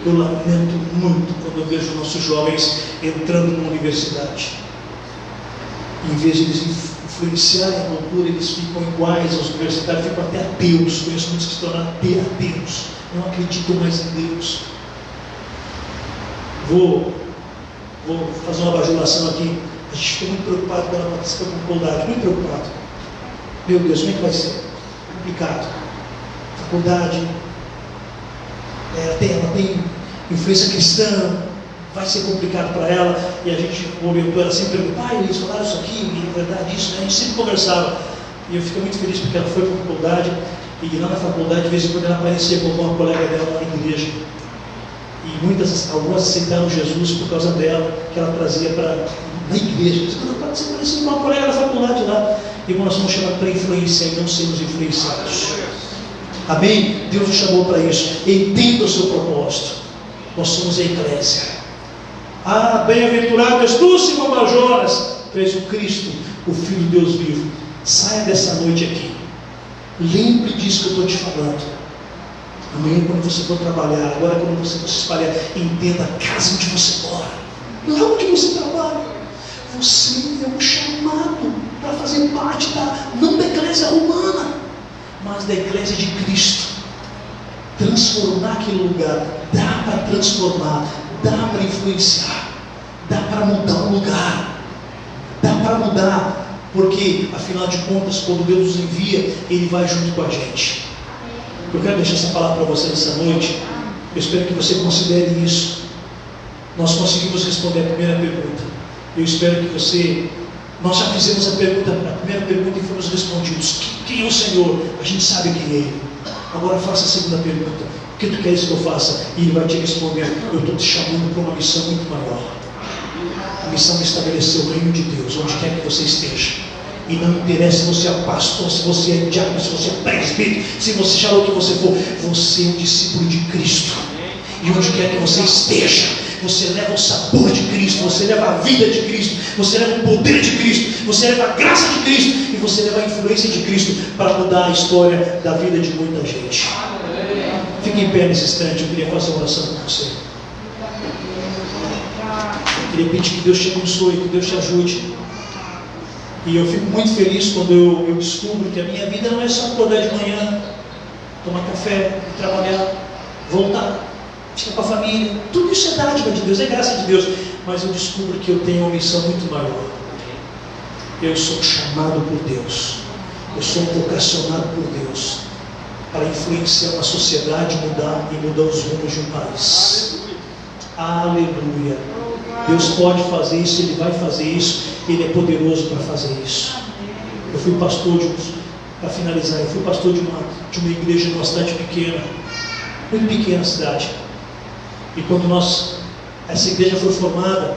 D: Eu lamento muito quando eu vejo nossos jovens entrando numa universidade. Em vez de eles influenciarem a cultura, eles ficam iguais aos universitários, ficam até ateus. Conheço muitos que se tornaram ateus, não acreditam mais em Deus. Vou fazer uma bajulação aqui. A gente ficou muito preocupado quando ela participou da faculdade, muito preocupado. Meu Deus, como é que vai ser? Complicado. Faculdade, ela tem influência cristã, vai ser complicado para ela. E a gente orientou ela sempre, pai, eles falaram isso aqui, é verdade isso, né? A gente sempre conversava. E eu fico muito feliz porque ela foi para a faculdade, e lá na faculdade, de vez em quando, ela aparecia com uma colega dela lá na igreja. E algumas aceitaram Jesus por causa dela, que ela trazia na igreja. Quando ela aparecia com uma colega da faculdade lá. E nós somos chamados para influenciar e não sermos influenciados. Amém? Deus nos chamou para isso. Entenda o seu propósito. Nós somos a eclésia. Bem-aventurado és tu, Simão Bajoras. Tu és o Cristo, o Filho de Deus vivo. Saia dessa noite aqui. Lembre disso que eu estou te falando. Amanhã, quando você for trabalhar, agora quando você for se espalhar, entenda a casa onde você mora, lá onde você trabalha. Você é um chamado para fazer parte não da eclésia romana, mas da eclésia de Cristo. Transformar aquele lugar. Dá para transformar, dá para influenciar, dá para mudar o lugar, dá para mudar, porque afinal de contas, quando Deus nos envia, Ele vai junto com a gente. Eu quero deixar essa palavra para você nessa noite. Eu espero que você considere isso. Nós conseguimos responder a primeira pergunta. Eu espero que você... Nós já fizemos a primeira pergunta e fomos respondidos. Quem é o Senhor? A gente sabe quem é Ele. Agora faça a segunda pergunta. O que tu queres que eu faça? E Ele vai te responder: eu estou te chamando para uma missão muito maior. A missão de estabelecer o reino de Deus onde quer que você esteja. E não interessa se você é pastor, se você é diácono, se você é presbítero, se você já o que você for. Você é um discípulo de Cristo. E onde quer que você esteja, você leva o sabor de Cristo, você leva a vida de Cristo, você leva o poder de Cristo, você leva a graça de Cristo e você leva a influência de Cristo para mudar a história da vida de muita gente. Fique em pé nesse instante. Eu queria fazer uma oração com você. Eu queria pedir que Deus te abençoe, que Deus te ajude. E eu fico muito feliz quando eu descubro que a minha vida não é só acordar de manhã, tomar café, trabalhar, voltar. fica com a família. Tudo isso é dádiva de Deus, é graça de Deus. Mas eu descubro que eu tenho uma missão muito maior. Eu sou chamado por Deus. Eu sou vocacionado por Deus para influenciar uma sociedade e mudar os rumos de um país. Aleluia. Deus pode fazer isso, Ele vai fazer isso, Ele é poderoso para fazer isso. Eu fui pastor para finalizar, eu fui pastor de uma igreja numa cidade pequena, muito pequena cidade. E quando essa igreja foi formada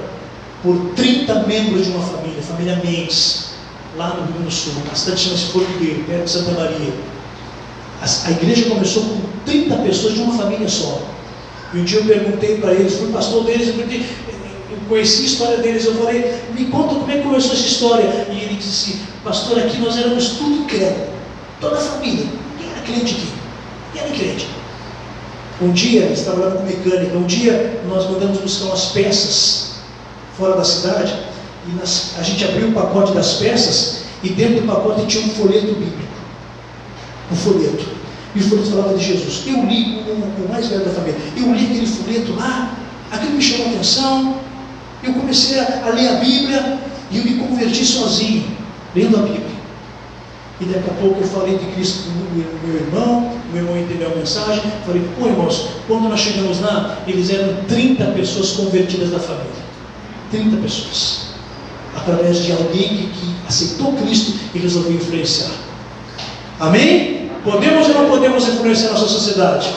D: por 30 membros de uma família Mendes, lá no Rio Grande do Sul, a cidade chama-se Formigueiro, perto de Santa Maria. A igreja começou com 30 pessoas de uma família só. E um dia eu perguntei para eles, fui pastor deles, eu conheci a história deles, eu falei, me conta como é que começou essa história. E ele disse, pastor, aqui nós éramos tudo crente, toda a família, ninguém era crente aqui, ninguém era crente. Um dia, eles trabalhavam com mecânica, um dia nós mandamos buscar umas peças fora da cidade, e a gente abriu o pacote das peças, e dentro do pacote tinha um folheto bíblico, um folheto, e o folheto falava de Jesus. Eu li, o mais velho da família, eu li aquele folheto lá, aquilo me chamou a atenção, eu comecei a ler a Bíblia, e eu me converti sozinho, lendo a Bíblia. E daqui a pouco eu falei de Cristo com o meu irmão entendeu a mensagem, falei, pô irmãos, quando nós chegamos lá, eles eram 30 pessoas convertidas da família, 30 pessoas, através de alguém que aceitou Cristo e resolveu influenciar. Amém? Podemos ou não podemos influenciar a nossa sociedade?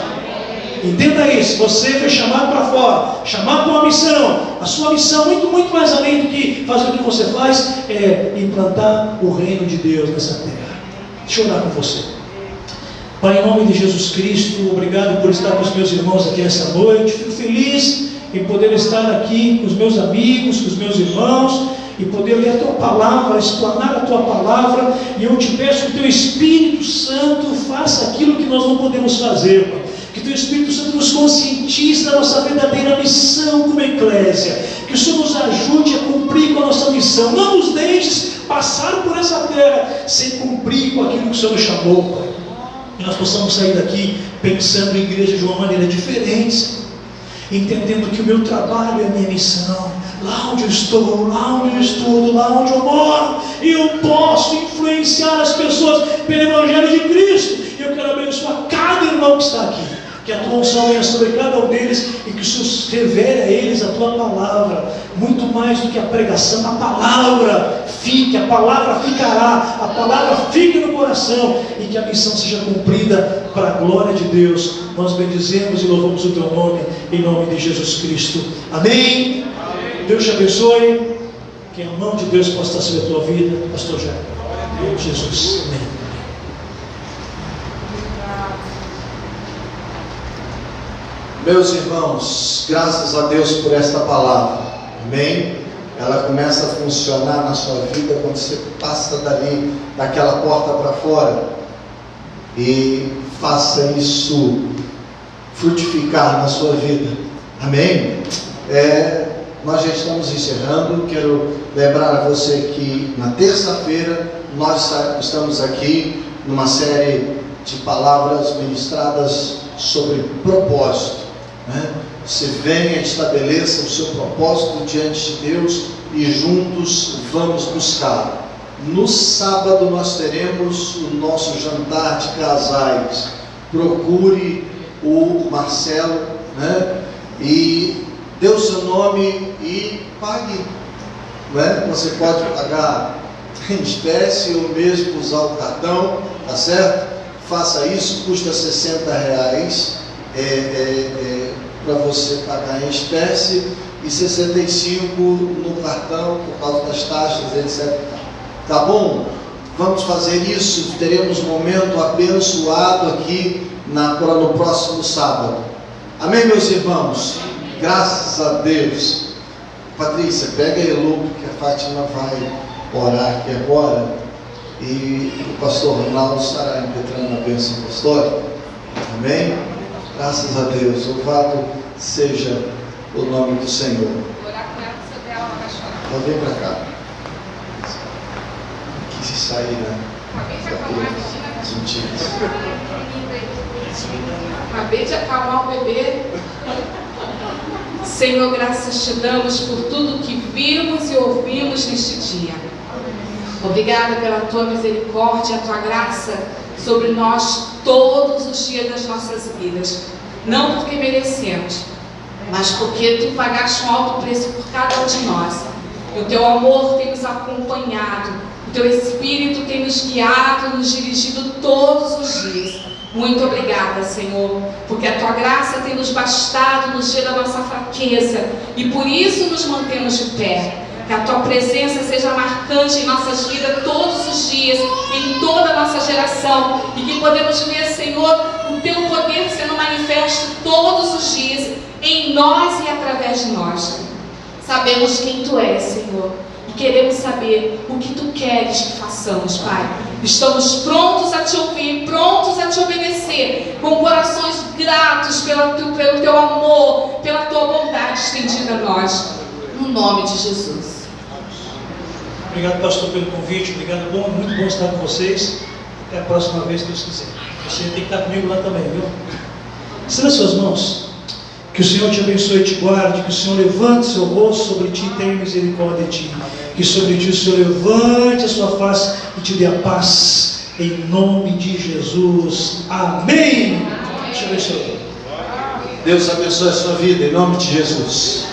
D: Entenda isso, você foi chamado para fora, chamado para uma missão. A sua missão, muito mais além do que fazer o que você faz, é implantar o reino de Deus nessa terra. Deixa eu orar com você. Pai, em nome de Jesus Cristo, obrigado por estar com os meus irmãos aqui essa noite. Fico feliz em poder estar aqui com os meus amigos, com os meus irmãos, e poder ler a Tua Palavra, explanar a Tua Palavra. E eu te peço que o Teu Espírito Santo faça aquilo que nós não podemos fazer, Pai. Que o Teu Espírito Santo nos conscientize da nossa verdadeira missão como eclésia. Que o Senhor nos ajude a cumprir com a nossa missão. Não nos deixes passar por essa terra sem cumprir com aquilo que o Senhor nos chamou, Pai. Que nós possamos sair daqui pensando em igreja de uma maneira diferente, entendendo que o meu trabalho é a minha missão. Lá onde eu estou, lá onde eu estudo, lá onde eu moro, eu posso influenciar as pessoas pelo Evangelho de Cristo. E eu quero abençoar cada irmão que está aqui. Que a Tua unção venha sobre cada um deles e que o Senhor revele a eles a Tua Palavra. Muito mais do que a pregação, a palavra fique, a palavra ficará, a palavra fique no coração, e que a missão seja cumprida para a glória de Deus. Nós bendizemos e louvamos o Teu nome, em nome de Jesus Cristo. Amém? Deus te abençoe. Que a mão de Deus possa estar sobre a tua vida, pastor Jair. Em nome de Jesus. Amém.
C: Meus irmãos, graças a Deus por esta palavra, amém? Ela começa a funcionar na sua vida quando você passa daquela porta para fora, e faça isso frutificar na sua vida, amém? Nós já estamos encerrando. Quero lembrar a você que na terça-feira nós estamos aqui numa série de palavras ministradas sobre propósito. Você venha, estabeleça o seu propósito diante de Deus e juntos vamos buscar. No sábado nós teremos o nosso jantar de casais. Procure o Marcelo, e dê o seu nome e pague. Você pode pagar em espécie ou mesmo usar o cartão, tá certo? Faça isso, custa R$60 para você pagar em espécie e 65 no cartão por causa das taxas, etc. Tá bom? Vamos fazer isso. Teremos um momento abençoado aqui no próximo sábado. Amém, meus irmãos? Graças a Deus. Patrícia, pega aí logo, que a Fátima vai orar aqui agora, e o pastor Ronaldo estará impetrando a bênção apostólica. Amém? Graças a Deus. Louvado seja o nome do Senhor.
E: Vou orar com ela, se ela vai chorar.
C: Então vem para cá. Quis sair, né?
E: Alguém já falou a Cristina?
C: As antigas.
E: Linda aí. Acabei de acalmar o bebê. Senhor, graças te damos por tudo que vimos e ouvimos neste dia. Obrigada pela tua misericórdia e a tua graça sobre nós todos os dias das nossas vidas. Não porque merecemos, mas porque tu pagaste um alto preço por cada um de nós. E o teu amor tem nos acompanhado, o teu Espírito tem nos guiado, nos dirigido todos os dias. Muito obrigada, Senhor, porque a tua graça tem nos bastado nos dias da nossa fraqueza e por isso nos mantemos de pé. Que a tua presença seja marcante em nossas vidas todos os dias, em toda a nossa geração, e que podemos ver, Senhor, o teu poder sendo manifesto todos os dias em nós e através de nós. Sabemos quem tu és, Senhor, e queremos saber o que tu queres que façamos, Pai. Estamos prontos a te ouvir, prontos a te obedecer, com corações gratos pelo teu amor, pela tua bondade estendida a nós, no nome de Jesus.
D: Obrigado, pastor, pelo convite. Obrigado, muito bom estar com vocês. Até a próxima vez, se Deus quiser. Você tem que estar comigo lá também, viu? Estenda suas mãos. Que o Senhor te abençoe e te guarde. Que o Senhor levante seu rosto sobre ti e tenha misericórdia de ti. Que sobre ti o Senhor levante a sua face e te dê a paz. Em nome de Jesus. Amém. Te abençoe.
C: Deus abençoe a sua vida, em nome de Jesus.